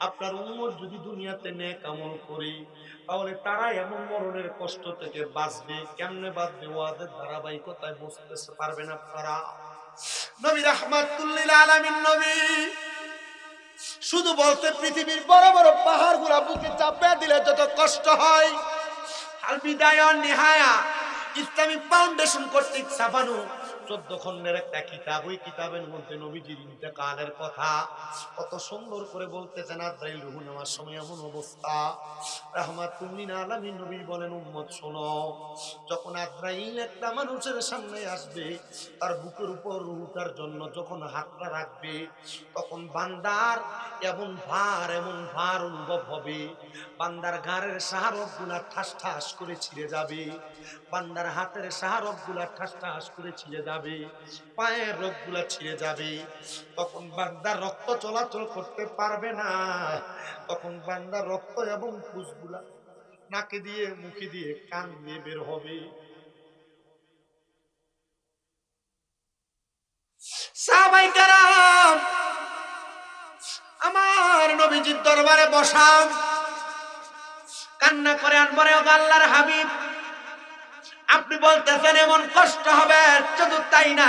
আপনার উম্মত যদি দুনিয়াতে নেক আমল করে, তাহলে তারা এমন মরণের কষ্ট থেকে বাঁচবে। কেমনে বাঁচবে? ওয়াজের ধারাবাহিকতায় বুঝতে পারবেন আপনারা। নবী রাহমাতুল লিল আলামিন নবী শুধু বলতে, পৃথিবীর বড় বড় পাহাড় গুলা বুকে চাপা দিলে যত কষ্ট হয়, আল বিদায়া নিহায়া ইসলামিক ফাউন্ডেশন কর্তৃক ছাপানো 14 খণ্ডের একটা কিতাব, ওই কিতাবের মধ্যে নবীজির ইন্তেকালের কথা কত সুন্দর করে বলতেছেন। আজরাইল রূহ নেওয়ার সময় এমন অবস্থা, রাহমাতুল লিল আলামিন নবী বলেন, উম্মত শোনো, যখন আজরাইল একটা মানুষের সামনে আসবে, তার বুকের উপর রূহটার জন্য যখন হাতটা রাখবে, তখন বান্দার এমন ভার অনুভব হবে, বান্দার ঘাড়ের শাহরগ গুলা ঠাস ঠাস করে ছিঁড়ে যাবে, বান্দার হাতের শাহরগ গুলা ঠাস ঠাস করে ছিঁড়ে যাবে, পায়ের রোগ গুলা ছিঁড়ে যাবে। তখন বান্দার রক্ত চলাচল করতে পারবে না, তখন বান্দার রক্ত এবং ফুসগুলা নাকে দিয়ে, মুখে দিয়ে, কান দিয়ে বের হবে। সাহাবায়ে কেরাম আমার নবীজির দরবারে বসা কান্না করে আর বলে, আল্লাহর হাবিব, আপনি বলতেছেন এমন কষ্ট হবে, শুধু তাই না,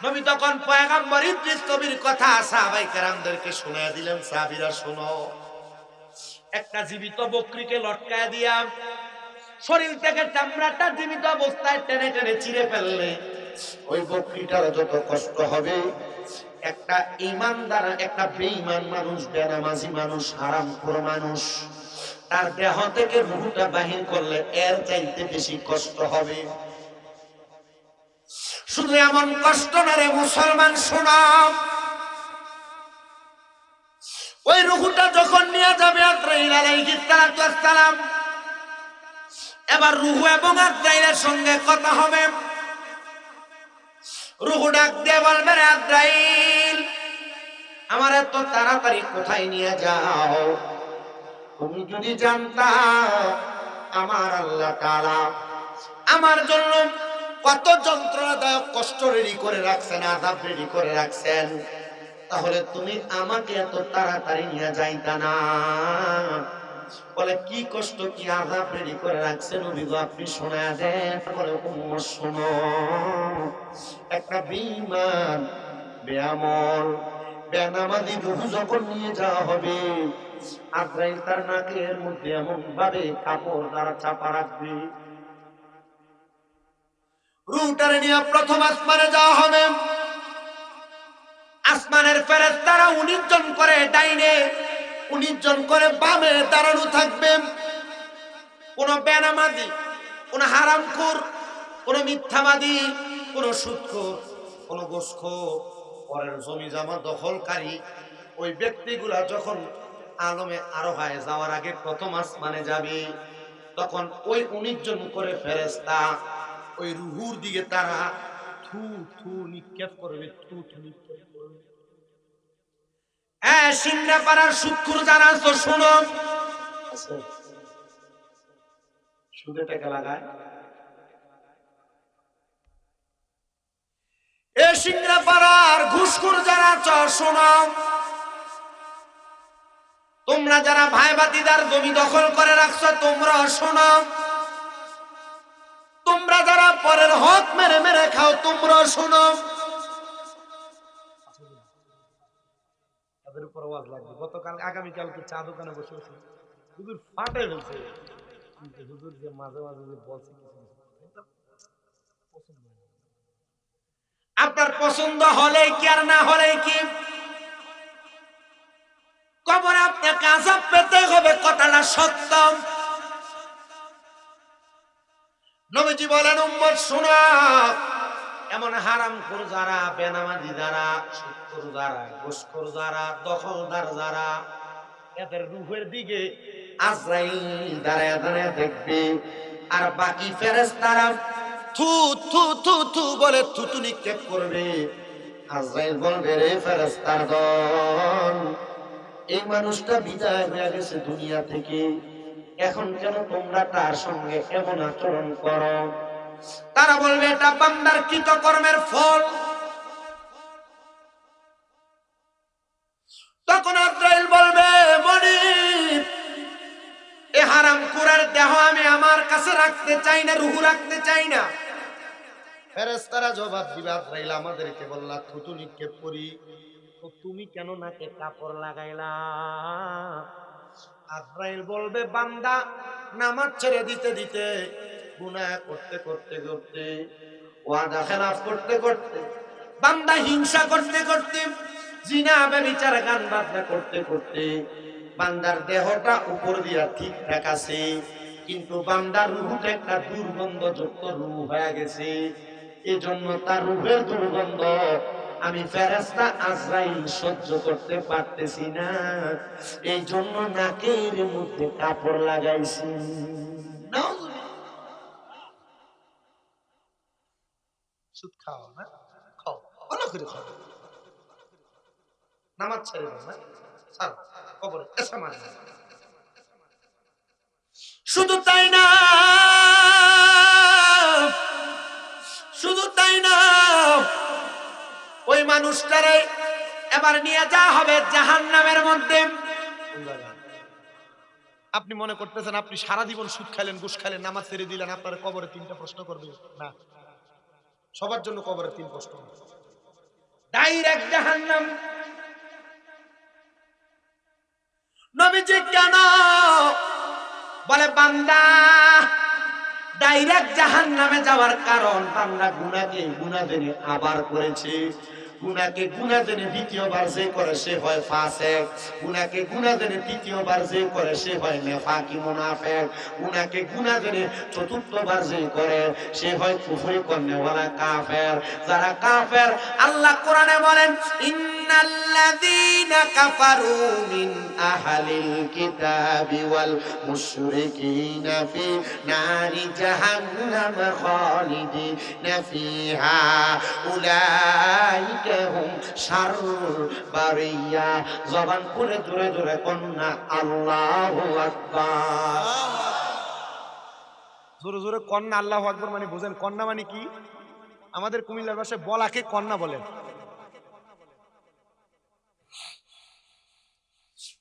নবী তখন পয়গম্বর ইদ্রিস নবীর কথা সাহাবায়ে কেরামদেরকে শোনায়া দিলেন। সাহাবীরা শোনো, একটা জীবিত বকরিকে লটকায়া দিয়া শরীর থেকে চামড়াটা জীবিত অবস্থায় টেনে টেনে ছিঁড়ে ফেললে ওই বকরিটার যত কষ্ট হবে, একটা ঈমানদার, একটা বেঈমান মানুষ, বেনামাজি মানুষ, হারামখোর মানুষ, তার দেহ থেকে রূহটা বাহির করলে এর চাইতে বেশি কষ্ট হবে। শুধু এমন কষ্ট না রে মুসলমান, শোনাম, ওই রূহটা যখন নিয়ে যাবে আজরাইল আলাইহিস সালাম, এবার রূহ এবং আজরাইলের সঙ্গে কথা হবে। রূহ ডাক দিয়ে বলবে, আজরাইল আমার এত তাড়াতাড়ি কোথায় নিয়ে যাও? তুমি যদি জানতা আমার আল্লাহ তাআলা আমার জন্য কত যন্ত্রণাদায়ক কষ্ট রেডি করে রাখছেন, আযাব রেডি করে রাখছেন, তাহলে তুমি আমাকে এত তাড়াতাড়ি নিয়ে যাইতা না। বলে, কি কষ্ট, কি আযাব রেডি করে রাখছেন নবী গো, আপনি শোনায়া দেন। বলে, উম্মত শোনো, একটা বেঈমান, বেআমল, বেনামাজি রূহ যখন নিয়ে যাওয়া হবে, আজরাইল তার নাকের মধ্যে এমন ভাবে কাপড় দ্বারা চাপা রাখবে, রূহটারে নিয়ে প্রথম আসমানে যাওয়া হবে। আসমানের ফেরেশতারা 19 জন করে ডাইনে, 19 জন করে বামে দাঁড়ানো থাকবে। কোন বেনামাজি, কোন হারামখোর, কোন মিথ্যাবাদী, কোন সুদখোর, কোন ঘুষখোর, পরের জমি জমা দখলকারী ওই ব্যক্তিগুলা যখন আলমে আরোহায় যাওয়ার আগে প্রথম আসমানে যাবে, তখন ওই 19 জন করে ফেরেশতা ওই রুহুর দিকে তারা থু থু নিক্ষেপ করবে, থু থু নিক্ষেপ করবে। সিংড়া পাড়ার সুদখোর যারা তো শোনো, সুদে টাকা লাগায়। এ সিংড়া পাড়ার ঘুষখোর যারা শোনো, তোমরা যারা ভাই ভাতিদার জমি দখল করে রাখছো তোমরা শোনো, তোমরা যারা পরের হক মেরে মেরে খাও তোমরা শোনো। তাদের উপর আওয়াজ লাগবে। গতকাল আগামীকালকে চা দোকানে বসে বসে হুজুর ফাটে ফেলছে, কিন্তু হুজুর যে মাঝে মাঝে যে বলছে আপনার পছন্দ হলে কি আর না হলে কি, কবরে আপনাকে আযাব পেতে হবে, কথাটা সত্য। নবীজি বলেন উম্মত শোনো, এমন হারামখোর যারা, বেনামাজি যারা, সুদখোর যারা, ঘুষখোর যারা, দখলদার যারা, এদের রূহের দিকে আজরাইল দাঁড়ায় দাঁড়ায় দেখবে, আর বাকি ফেরেশতারা থু থু থু থু বলে থুতু নিক্ষেপ করবে। আজরাইল বলবে, রে ফেরেশতার দল, এই মানুষটা বিদায় হয়ে গেছে দুনিয়া থেকে, এখন কেন তোমরা তার সঙ্গে এমন আচরণ করো? তারা বলবে এটা বান্দার কৃতকর্মের ফল। তখন আজরাইল বলবে, মনিব, এ হারামখোরের দেহ আমি আমার কাছে রাখতে চাই না, রূহ রাখতে চাই না। ফেরেশতারা জবাব দিবে, আজরাইল আমাদেরকে বললা থুতু নিক্ষেপ করি, তো তুমি কেন নাকে কাপড় লাগাইলা? আজরাইল বলবে, বান্দা নামাজ ছেড়ে দিতে দিতে, গুনাহ করতে করতে করতে, ওয়াদা খেলাফ করতে করতে, বান্দা হিংসা করতে করতে, জিনা ব্যভিচার গান বাজনা করতে করতে, বান্দার দেহটা উপর দিয়া ঠিকঠাক আছে, কিন্তু বান্দার রূহটা একটা দুর্গন্ধযুক্ত রূহ হয়ে গেছে। এজন্য তার রূহের দুর্গন্ধ আমি ফেরেশতা আজরাইল সহ্য করতে পারতেছি না, এই জন্য নাকের মধ্যে কাপড় লাগাইছি। সুদ খাও না, খাও, ভালো করে খাও, নামাজ ছেড়ে দাও না, ছাড়ো, কবরে এসা মানে। শুধু তাই না, শুধু তাই না, ওই মানুষটারে এবার নিয়ে যাওয়া হবে জাহান্নামের মধ্যে। আপনি মনে করতেছেন আপনি সারা জীবন সুদ খাইলেন, ঘুষ খাইলেন, নামাজ ছেড়ে দিলেন, আপনার কবরে 3টা প্রশ্ন করবে না? সবার জন্য কবরে 3 প্রশ্ন, ডাইরেক্ট জাহান্নাম। নবীজি কেন বলে বান্দা ডাইরেক্ট জাহান্নামে যাওয়ার কারণ, বান্দা গুনাহকে গুনাহ জেনে আবার করেছে, গুনাহকে গুনাহ জেনে দ্বিতীয়বার যে করে সে হয় ফাসিক, গুনাহকে গুনাহ জেনে তৃতীয়বার যে করে সে হয় নেফাকি মুনাফিক, গুনাহকে গুনাহ জেনে চতুর্থবার যে করে সে হয় কুফরি করনেওয়ালা কাফের। যারা কাফের, আল্লাহ কোরআনে বলেন, ইন্নাল্লাযীনা কাফারু মিন আহলিল কিতাবি ওয়াল মুশরিকিনা ফি নারি জাহান্নাম খালিদিনা ফিহা উলাইকা হুম শাররুল বারিয়া। জবান খুলে জোরে জোরে কন্যা আল্লাহু আকবার। জোরে জোরে কন্যা আল্লাহু আকবার মানে বুঝেন কন্যা মানে কি? আমাদের কুমিল্লার ভাষায় বলাকে কন্যা বলেন।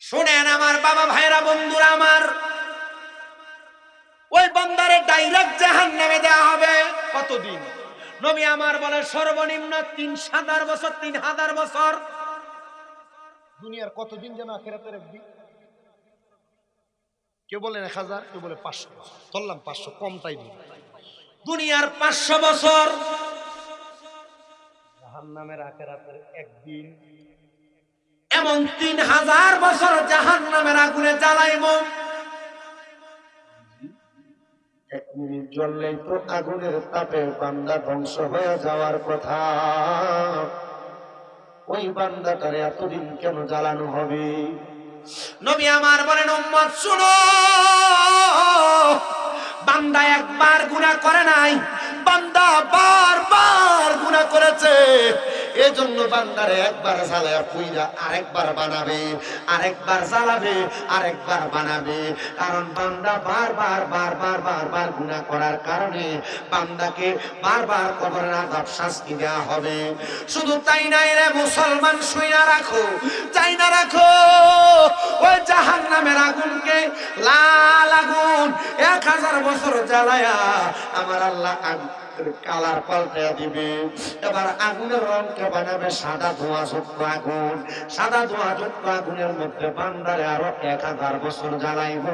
শুনেন আমার বাবা ভাইরা বন্ধুরা আমার, ওই বান্দারে ডাইরেক্ট জাহান্নামে দেওয়া হবে। কতদিন? নবী আমার বলে সর্বনিম্ন 3000 বছর। 3000 বছর। দুনিয়ার কতদিন যেন আখিরাতের একদিন? কেউ বলেন 1000, কেউ বলে 500। ধরলাম 500, কম তাই দিন। দুনিয়ার 500 বছর, জাহান্নামের আখিরাতের একদিন। এমন 3000 বছর জাহান্নামের আগুনে জ্বালাইব। এক মিনিট জ্বললেই তো আগুনের তাপে বান্দা ধ্বংস হয়ে যাওয়ার কথা। ওই বান্দাটারে এতদিন কেন জ্বালানো হবে? নবী আমার বলেন, উম্মত শুনো, বান্দা একবার গুনাহ করে নাই, বান্দা বারবার গুনাহ করেছে। এজন্য বান্দারে একবার জ্বালায়া পুইরা আরেকবার বানাবে, আরেকবার জ্বালাবে, আরেকবার বানাবে। কারণ বান্দা বারবার গুনাহ করার কারণে বান্দাকে বারবার কবরের আযাব শাস্তি দেওয়া হবে। শুধু তাই নাই রে মুসলমান, শুইয়া রাখো, চাই না রাখো, ওই জাহান্নামের আগুনকে, লাল আগুন 1000 বছর জ্বালায়া আমার আল্লাহ কালার পাল্টে দিবে। এবার আগুনের রংকে বানাবে সাদা ধোঁয়াযুক্ত আগুন। সাদা ধোঁয়াযুক্ত আগুনের মধ্যে বান্দারে আরো 1000 বছর জ্বালাইব।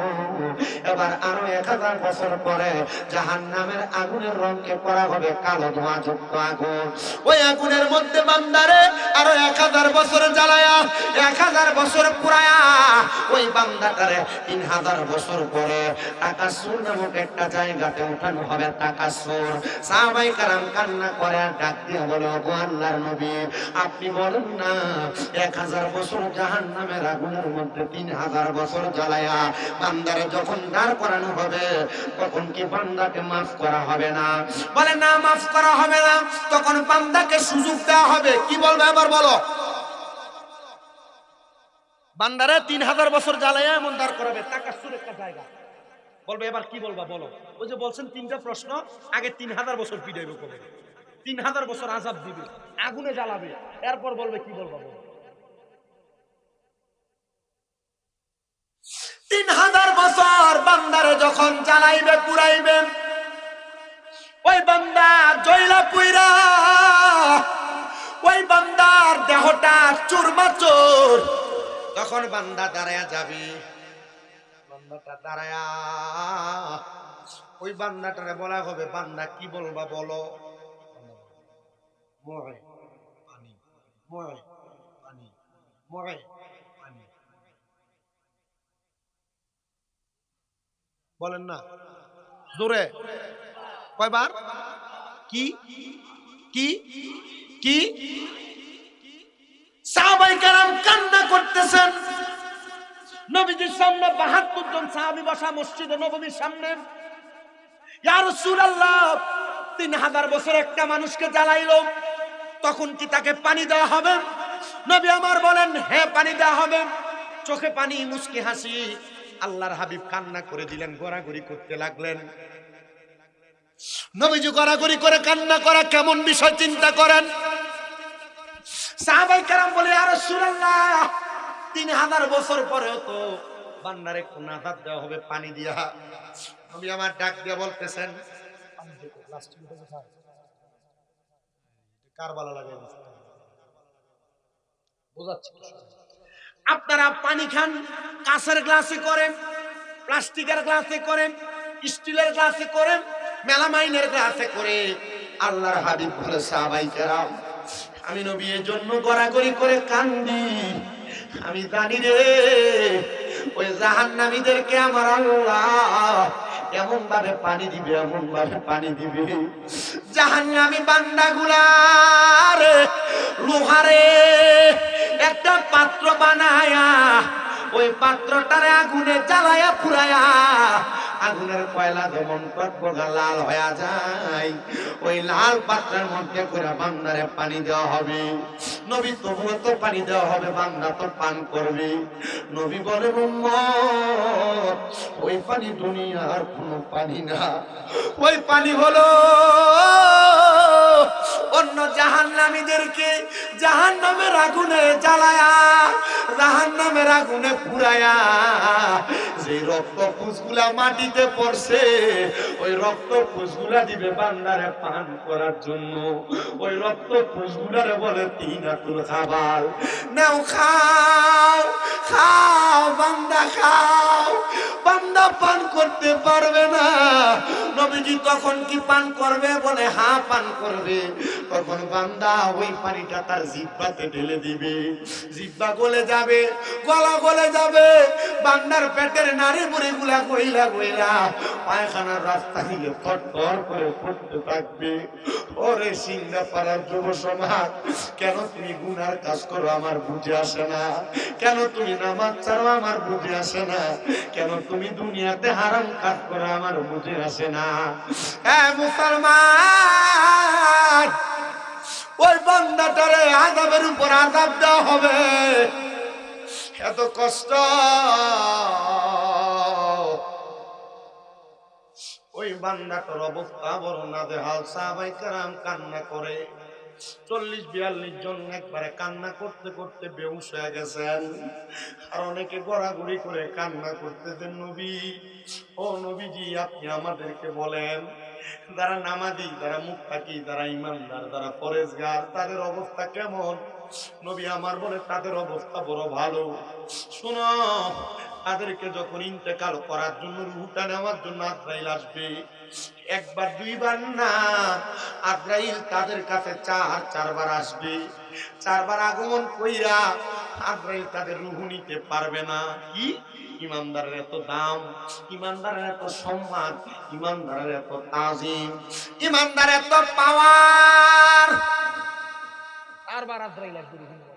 এবার আরো 1000 বছর পরে জাহান্নামের আগুনের রংকে করা হবে কালো ধোঁয়াযুক্ত আগুন। ওই আগুনের মধ্যে বান্দারে আরো 1000 বছর জ্বালায়া, 1000 বছর পুরায়া ওই বান্দাটারে 3000 বছর পরে তাকাসুর নামক একটা জায়গাতে উঠানো হবে। তাকাসুর সাহাবায়ে কেরাম কান্না করে ডাক দিয়ে বলে, ওগো আল্লাহর নবী, আপনি বলেন না 1000 বছর জাহান্নামের আগুনের মধ্যে 3000 বছর জ্বালায়া বান্দারে যখন দাঁড় করানো হবে তখন কি বান্দাকে মাফ করা হবে না? বলে না, মাফ করা হবে না, তখন বান্দাকে সুযোগ দেওয়া হবে। কি বলবে এবার বলো? বান্দারে 3000 বছর জ্বালায়া এমন দাঁড় করাবে তাকাসুর একটা জায়গা। বলবে এবার কি বলবা বলো? ওই যে বলছেন 3টা প্রশ্ন, আগে 3000 বছর পিটাইবে কবরে, 3000 বছর আযাব দিবে, আগুনে জ্বালাবে, এরপর বলবে কি বলবা বলো? 3000 বছর বান্দারে যখন জ্বালাইবে, পুরাইবে, ওই বান্দা জয়লা পুইরা, ওই বান্দার দেহটা চুরমাচুর, তখন বান্দা দাঁড়ায়া যাবে। বান্দাটা দাঁড়ায়া ওই বান্দাটারে বলা হবে, বান্দা কি বলবা বলো? মরে পানি, মরে পানি, মরে পানি। বলেন না জোরে, কয়বার? কি কি কি? সাহাবায়ে কেরাম কান্না করতেছেন। নবীজির সামনে 72 জন সাহাবী বসা মসজিদে নববীর সামনে। ইয়া রাসূলুল্লাহ, 3000 বছর একটা মানুষকে জ্বালাইলো, তখন কি তাকে পানি দেওয়া হবে? নবী আমার বলেন, হ্যাঁ পানি দেওয়া হবে। চোখে পানি, মুস্কি হাসি। আল্লাহর হাবিব কান্না করে দিলেন, গড়াগড়ি করতে লাগলেন। নবীজি গড়াগড়ি করে কান্না করা কেমন বিষয় চিন্তা করেন। সাহাবায়ে কেরাম বলে, ইয়া রাসূলুল্লাহ, 3000 বছর পরেও তো বান্দারে কোন আযাব দেওয়া হবে পানি দিয়া। নবী আমার ডাক দিয়ে বলতেছেন, কারবালা লাগাই দিচ্ছে, বোঝাচ্ছি আপনারা পানি খান কাঁচের গ্লাসে করেন, প্লাস্টিকের গ্লাসে করেন, স্টিলের গ্লাসে করেন, মেলামাইনের গ্লাসে করে। আল্লাহর হাবিব বলে, সাহাবায়ে কেরাম, আমি নবী এর জন্য গড়াগড়ি করে কান্দি। আমি জানি রে ওই জাহান্নামীদেরকে আমার আল্লাহ এমন ভাবে পানি দিবে, এমন ভাবে পানি দিবে, জাহান্নামী বান্দাগুলার লোহারে একটা পাত্র বানায়া ওই পাত্রটারে আগুনে জ্বালায়া পুরায়া, আগুনের কয়লা যেমন টকবগা লাল হয়ে যায়, ওই লাল পাত্রের মধ্যে করে বান্দারে পানি দেওয়া হবে। নবী তবুও তো পানি দেওয়া হবে, বান্দা তো পান করবে। নবী বলে, উম্মত, ওই পানি দুনিয়ার কোনো পানি না, ওই পানি হলো অন্য জাহান্নামীদেরকে জাহান্নামের আগুনে জ্বালায়া, জাহান্নামের আগুনে পুরায়া যে রক্ত ফুসগুলা মাটিতে পড়ছে, ওই রক্ত ফুসগুলা দিবে বান্দারে পান করার জন্য। ওই রক্ত ফুসগুলারে বলে তিনাতুল খাবাল, নাও খাও, খাও বান্দা খাও। বান্দা পান করতে পারবে না। নবীজি তখন কি পান করবে? বলে হ্যাঁ পান করবে। তখন বান্দা ওই পানিটা তার জিহ্বাতে ঢেলে দিবে, জিহ্বা গলে যাবে, গলা গলে যাবে, বান্দার পেটের নারী বুড়ি গুলা কইলা কইলা পায়খানার রাস্তা দিয়ে ফটফট করে পড়তে থাকবে। ওরে সিংহা পাড়ার যুব সমাজ, কেন তুমি গুনার কাজ করো আমার বুঝে আসে না? কেন তুমি নামাজ ছাড়ো আমার বুঝে আসে না? কেন তুমি দুনিয়াতে হারাম কাজ করো আমার বুঝে আসে না? মুসলমান, ওই বান্দাটারে আযাবের উপর আযাব দেওয়া হবে। এত কষ্ট ওই বান্দাটার অবস্থা বড় নাজেহাল। সাহাবায়ে কেরাম কান্না করে, 40-42 জন একবারে কান্না করতে করতে বেহুশ হয়ে গেছেন। আর অনেকে গড়াগড়ি করে কান্না করতেছেন, নবী ও নবীজি আপনি আমাদেরকে বলেন, যারা নামাজি, যারা মুত্তাকি, যারা ইমানদার, যারা পরেজগার, তাদের অবস্থা কেমন? নবী আমার বলে তাদের অবস্থা বড় ভালো। শোনো, তাদেরকে যখন ইন্তেকাল করার জন্য, রূহটা নেওয়ার জন্য আজরাইল আসবে, একবার দুইবার না, আজরাইল তাদের কাছে চারবার আসবে। চারবার আগমন কইরা আজরাইল তাদের রূহ নিতে পারবে না। কি ইমানদারের এত দাম, ইমানদারের এত সম্মান, ইমানদারের এত তাজিম, ইমানদারের এত পাওয়ার। চারবার আজরাইল আসবে রূহ নিতে।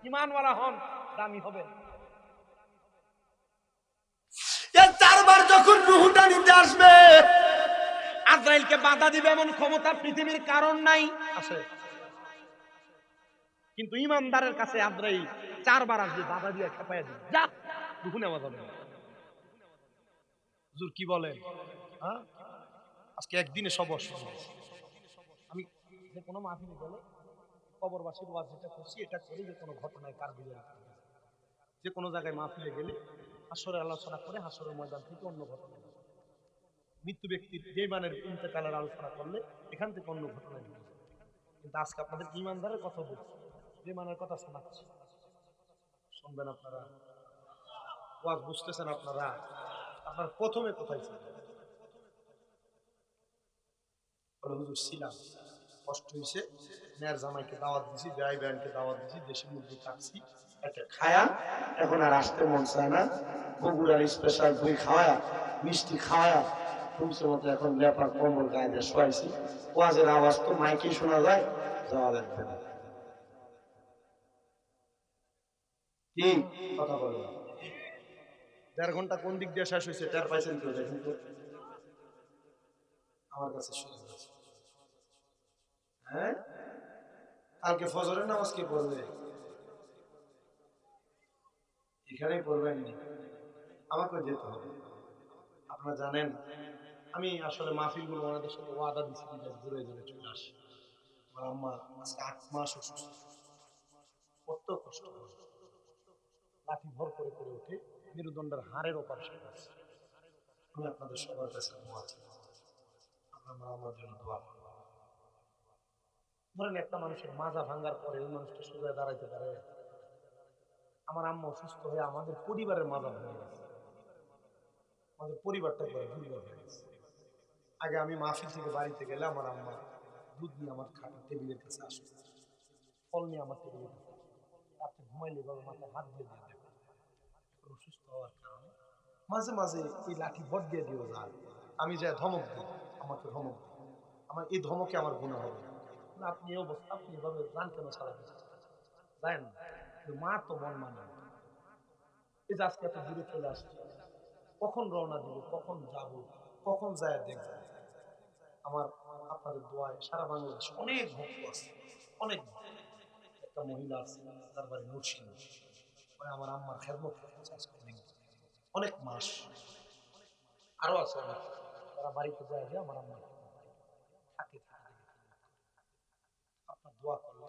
ঈমানওয়ালা হন, দামি হবেন। এই চারবার যখন রূহটা নিতে আসবে, আজরাইলকে বাধা দিবে এমন ক্ষমতা পৃথিবীর কারণ নাই, আছে। কিন্তু ইমানদারের কাছে আজরাইল চারবার আসবে, বাধা দিয়ে খেপাইয়া দিবে, যা রূহ নেওয়া যাবে না। হুজুর কি বলেন? হ্যাঁ, আজকে একদিনে সব অসুবিধা। আমি যে কোনো মাহফিলে গেলে কবরবাসীর ওয়াজ যেটা করছি, এটা করে যে কোনো ঘটনায় কারগুজারি করি। যে কোনো জায়গায় মাহফিলে গেলে হাসরের আলোচনা করে হাসরের ময়দান থেকে অন্য ঘটনা, মৃত্যু ব্যক্তির বেঈমানের ইন্তেকালের আলোচনা করলে এখান থেকে অন্য ঘটনায় ঢুকে যায়। কিন্তু আজকে আপনাদের ইমানদারের কথা বলছি, বেঈমানের কথা শোনাচ্ছি, শুনবেন আপনারা। ওয়াজ বুঝতেছেন আপনারা? আপনার প্রথমে কোথায় ছিলেন? হুজুর ছিলাম, কষ্ট হয়েছে, মেয়ের জামাইকে দাওয়াত দিছি, ভাই ব্যানকে দাওয়াত দিছি, দেশি মুরগি কাটছি, একটা খায়া এখন আর আসতে মন চায় না। বগুড়ার স্পেশাল দই খাওয়া, মিষ্টি খাওয়া, শুনছে মতো এখন লেপার কম্বল গায়ে দিয়ে শোয়াইছি। ওয়াজের আওয়াজ তো মাইকে শোনা যায়, যাওয়া লাগবে না। কি কথা বলে? 1.5 ঘন্টা কোন দিক দিয়ে শেষ হয়েছে টের পাইছেন কেউ? দেখেন তো আমার কাছে সুযোগ আছে। হ্যাঁ, কালকে ফজরের নামাজ কে পড়বে? এখানেই পড়বেন, আমাকে যেতে হবে। আপনারা জানেন আমি আসলে মাহফিল গুলো ওনাদের সাথে ওয়াদা দিচ্ছি যে ঘুরে ঘুরে চলে আসি। আমার আম্মা আজকে 8 মাস অসুস্থ, কত কষ্ট হয়, লাঠি ভর করে করে উঠে মেরুদণ্ডের হাড়ের অপারেশন করছে। আমি আপনাদের সবার কাছে দোয়া চাই, আপনারা আমার জন্য দোয়া করবেন। ধরেন একটা মানুষের মাজা ভাঙার পরে ওই মানুষটা সোজা দাঁড়াইতে পারে? আমার আম্মা অসুস্থ হয়ে আমাদের পরিবারের মাজা ভেঙে গেছে, আমাদের পরিবারটা একবার দুর্বল হয়ে গেছে। আগে আমি মাহফিল থেকে বাড়িতে গেলে আমার আম্মা দুধ নিয়ে আমার খাটের টেবিলের কাছে আসতো, ফল নিয়ে আমার টেবিলের কাছে আসতো, রাত্রে ঘুমাইলে এভাবে মাথায় হাত দিয়ে দিয়ে দেখো। এখন অসুস্থ হওয়ার কারণে মাঝে মাঝে এই লাঠি ভর দিয়ে দিও যায়, আমি যা ধমক দিই, আমাকে ধমক দিই, আমার এই ধমকে আমার গুনাহ হবে না। আপনি এই অবস্থা, আপনি এভাবে যান কেন সারা দিন? যায়েন না, কিন্তু মা তো মন মানে না। এই যে আজকে এত দূরে চলে আসছে, কখন রওনা দিব, কখন যাব, কখন যায় দেখবো। আমার আপনাদের দোয়ায় সারা বাংলাদেশ অনেক ভক্ত আছে, অনেক ভক্ত। একটা মহিলা আছে, তার বাড়ি মুর্শিদ, আমার আম্মার খেদমত করতেছে আজকে অনেক মাস। আরো আছে অনেক, তারা বাড়িতে যায় যে আমার আম্মার থাকে থাকে দেখে। আপনার দোয়া করলে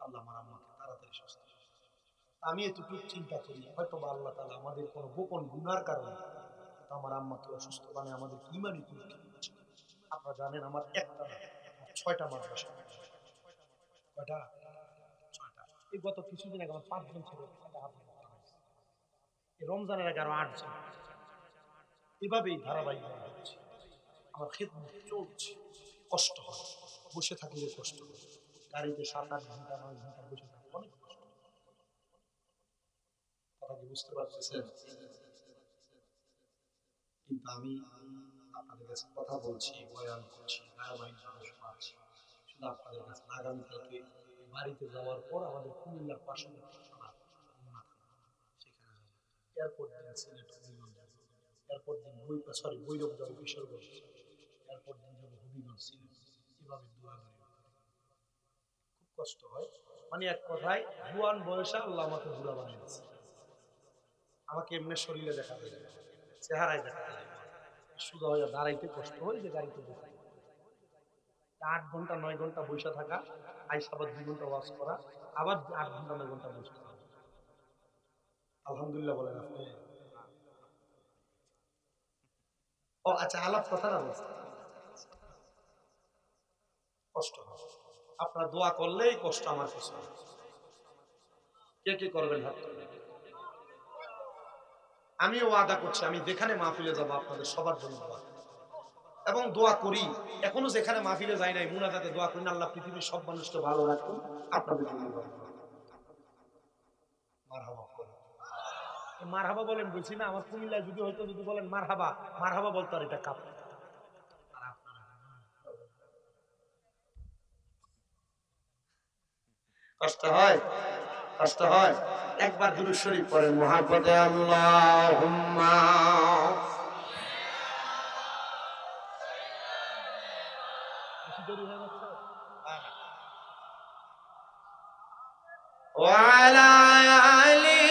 আল্লাহ আমার আম্মাকে তাড়াতাড়ি সুস্থ। আমি এতটুকু চিন্তা করি, হয়তো বা আল্লাহ তাআলা আমাদের কোনো গোপন গুনার কারণে আমার আম্মাকে অসুস্থ বানায় আমাদের ইমানি পরীক্ষা করছে। আপনারা জানেন আমার একটা না, আমার 6টা মাদ্রাসা। কয়টা? 6টা। এই গত কিছুদিন আগে আমার 5 জন ছেলে একটা হাফেজ বানাইছে। এই রমজানের আগে আরো 8 জন। এভাবেই ধারাবাহিকভাবে হচ্ছে। আমার খেদমত চলছে, কষ্ট হয়, বসে থাকলে কষ্ট হয়, গাড়িতে 7-8 ঘন্টা 9 ঘন্টা বসে থাকলে অনেক কষ্ট। কথা কি বুঝতে পারতেছেন? কিন্তু আমি আপনাদের কাছে কথা বলছি, বয়ান করছি, ধারাবাহিকভাবে শোনাচ্ছি শুধু আপনাদের কাছে। আগামীকালকে বাড়িতে যাওয়ার পর আমাদের কুমিল্লার পার্শ্ববর্তী থানা খুলনা থানা, সেখানে যাবো। এরপর দিন সিলেট হবিগঞ্জ যাবো, এরপর দিন বৈরব যাবো কিশোরগঞ্জ, এরপর দিন যাবো হবিগঞ্জ সিলেট। এভাবে দোয়া করি, খুব কষ্ট হয়। মানে এক কথায় জুয়ান বয়সে আল্লাহ আমাকে বুড়া বানিয়ে দিচ্ছে। আমাকে এমনি শরীরে দেখা যায় না, চেহারায় দেখা যায় না, সুদা হয়ে দাঁড়াইতে কষ্ট হয়, যে গাড়িতে বসে 8 ঘন্টা 9 ঘন্টা বসে থাকা, আইসা আবার 2 ঘন্টা ওয়াজ করা, আবার 8 ঘন্টা 9 ঘন্টা বসে থাকা। আলহামদুলিল্লাহ বলেন আপনি। ও আচ্ছা, আলাপ কথা না বলছি, কষ্ট হয়। আপনারা দোয়া করলেই কষ্ট, আমার কিছু না। কে কে করবেন হাত তুলবেন। আমিও ওয়াদা করছি, আমি যেখানে মাহফিলে যাব আপনাদের সবার জন্য দোয়া করব। এবং দোয়া করি, এখনো যেখানে মাহফিলে যাই নাই মুনাজাতে দোয়া করি না, আল্লাহ পৃথিবীর সব মানুষকে ভালো রাখুন, আপনাদের জন্য দোয়া করি। মারহাবা বলেন। এই মারহাবা বলেন বলছি না, আমার কুমিল্লায় যদি হয়তো যদি বলেন মারহাবা, মারহাবা বলতো আর এটা কাপ। কষ্ট হয়, কষ্ট হয়। একবার দুরূদ শরীফ পড়েন মুহাব্বতে আল্লাহুম্মা। বেশি দেরি হয়ে যাচ্ছে। ওয়ালা আলি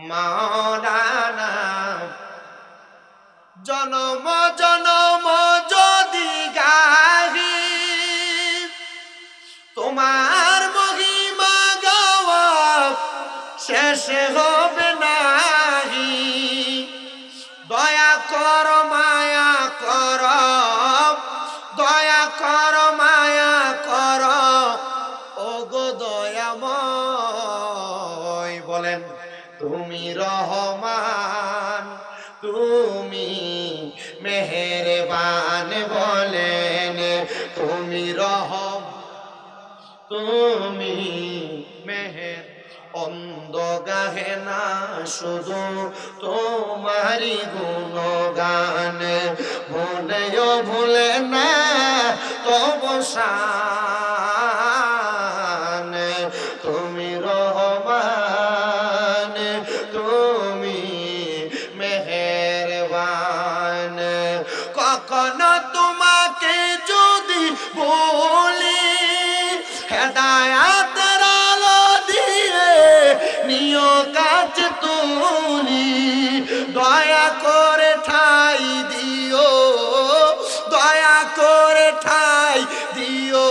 মাওলানা, জনম জনম যদি গাহি তোমার মহিমা গাওয়া শেষ হবে নাহি। দয়া কর মায়া কর, দয়া কর মায়া কর, ওগো দয়াময়। বলেন তুমি রহমান, তুমি মেহেরবান। বলেন তুমি রহম, তুমি মেহের। অন্ধ গাহে না শুধু তোমারি গুণগান, ভুলেও ভুলে না তব শান। তুমি রহমান, তুমি মেহেরবান। কখনো তোমাকে যদি বলি হেদায়াতের আলো দিয়ে নিও কাছে তুলি, দয়া করে ঠাই দিও, দয়া করে ঠাই দিও,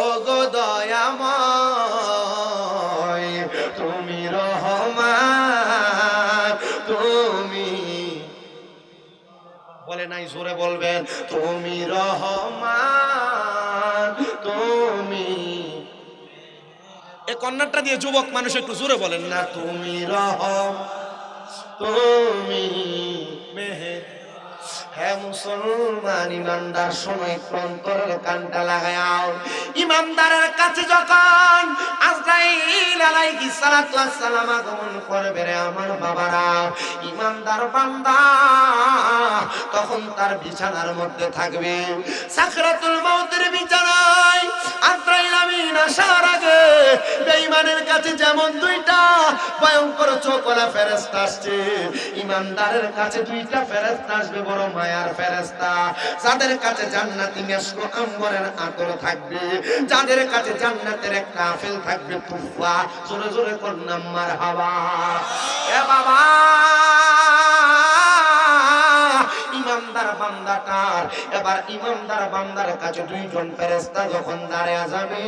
ওগো দয়াময়। তুমি রহমান, তুমি বলে নাই, জোরে বলবেন তুমি রহমান, তুমি। এই কন্যাটা দিয়ে যুবক মানুষ একটু জোরে বলেন না, তুমি রহম, তুমি মেহের। হ্যাঁ মুসলমান ইমানদার, সময় অন্তরের কানটা লাগাও। ইমানদারের কাছে যখন আজরাইল আলাইহিস সালাতু ওয়াস সালাম আগমন করবে রে আমার বাবারা, ইমানদার বান্দা তখন তার বিছানার মধ্যে থাকবে। সাকরাতুল মাউতের বিছানায় আজরাইল আমিন আসার আগে বেঈমানের কাছে যেমন দুইটা ভয়ঙ্কর চোখওয়ালা ফেরেশতা আসছে, ইমানদারের কাছে দুইটা ফেরেশতা আসবে, বড় মায়ার ফেরেশতা। যাদের কাছে জান্নাতি মেশকো আম্বরের আতর থাকবে, যাদের কাছে জান্নাতের একটা আপেল থাকবে তুফা। জোরে জোরে করলাম মারহাবা। এ বাবা, ইমানদার বান্দাটার এবার ইমানদার বান্দার কাছে দুইজন ফেরেশতা যখন দাঁড়িয়ে যাবে,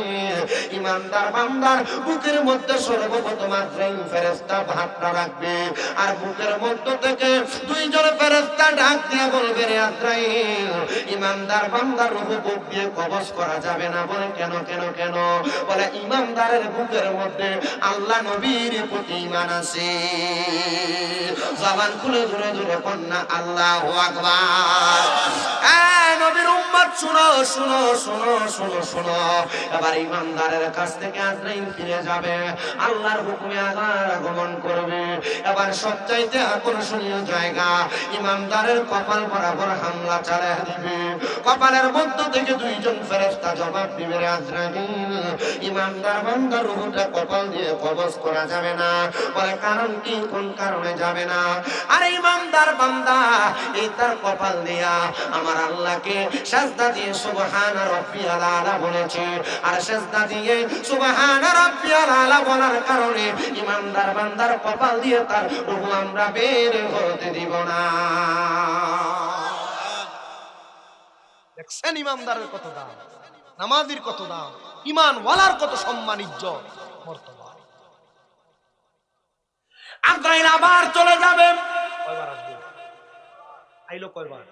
ইমানদার বান্দার বুকের মধ্যে সর্বপ্রথম আজরাইল ফেরেশতা হাতটা রাখবে, আর বুকের মধ্য থেকে দুইজন ফেরেশতা ডাক দিয়ে বলবে, রে আজরাইল, ইমানদার বান্দার রূহ বুক দিয়ে কবজ করা যাবে না। বলে কেন কেন কেন? বলে ইমানদারের বুকের মধ্যে আল্লাহ নবীর প্রতি ঈমান আছে। জবান খুলে জোরে জোরে কন্যা আল্লাহু আকবার। নবীর উম্মত শুনো শুনো শুনো শুনো শুনো, এবার ইমানদারের কাছ থেকে আজরাইল ফিরে যাবে, আল্লাহর হুকুমে আগমন করবে। এবার সবচাইতে আকর্ষণীয় জায়গা, ইমানদারের কপাল বরাবর হামলা চালিয়ে দিবে। কপালের মধ্য থেকে দুইজন ফেরেশতা জবাব দিবে, আজরাইল ইমানদার বান্দার রূহটা কপাল দিয়ে কবজ করা যাবে না। বলে কারণ কি, কোন কারণে যাবে না? আরে ইমানদার বান্দা এই তার কপাল দিয়া আমার আল্লাহকে সিজদা দিয়ে সুবহান রাব্বিয়াল আলা বলেছে, আর সিজদা দিয়ে সুবহান রাব্বিয়াল আলা বলার কারণে ইমানদার বান্দার কপাল দিয়ে তার রূহ আমরা বের হতে দিব না। দেখছেন ইমানদারের কত দাম, নামাজির কত দাম, ঈমান ওয়ালার কত সম্মান ইজ্জত মর্তবা। আজরাইল আবার চলে যাবে। কয়বার আসবে? আইলো কয়বার?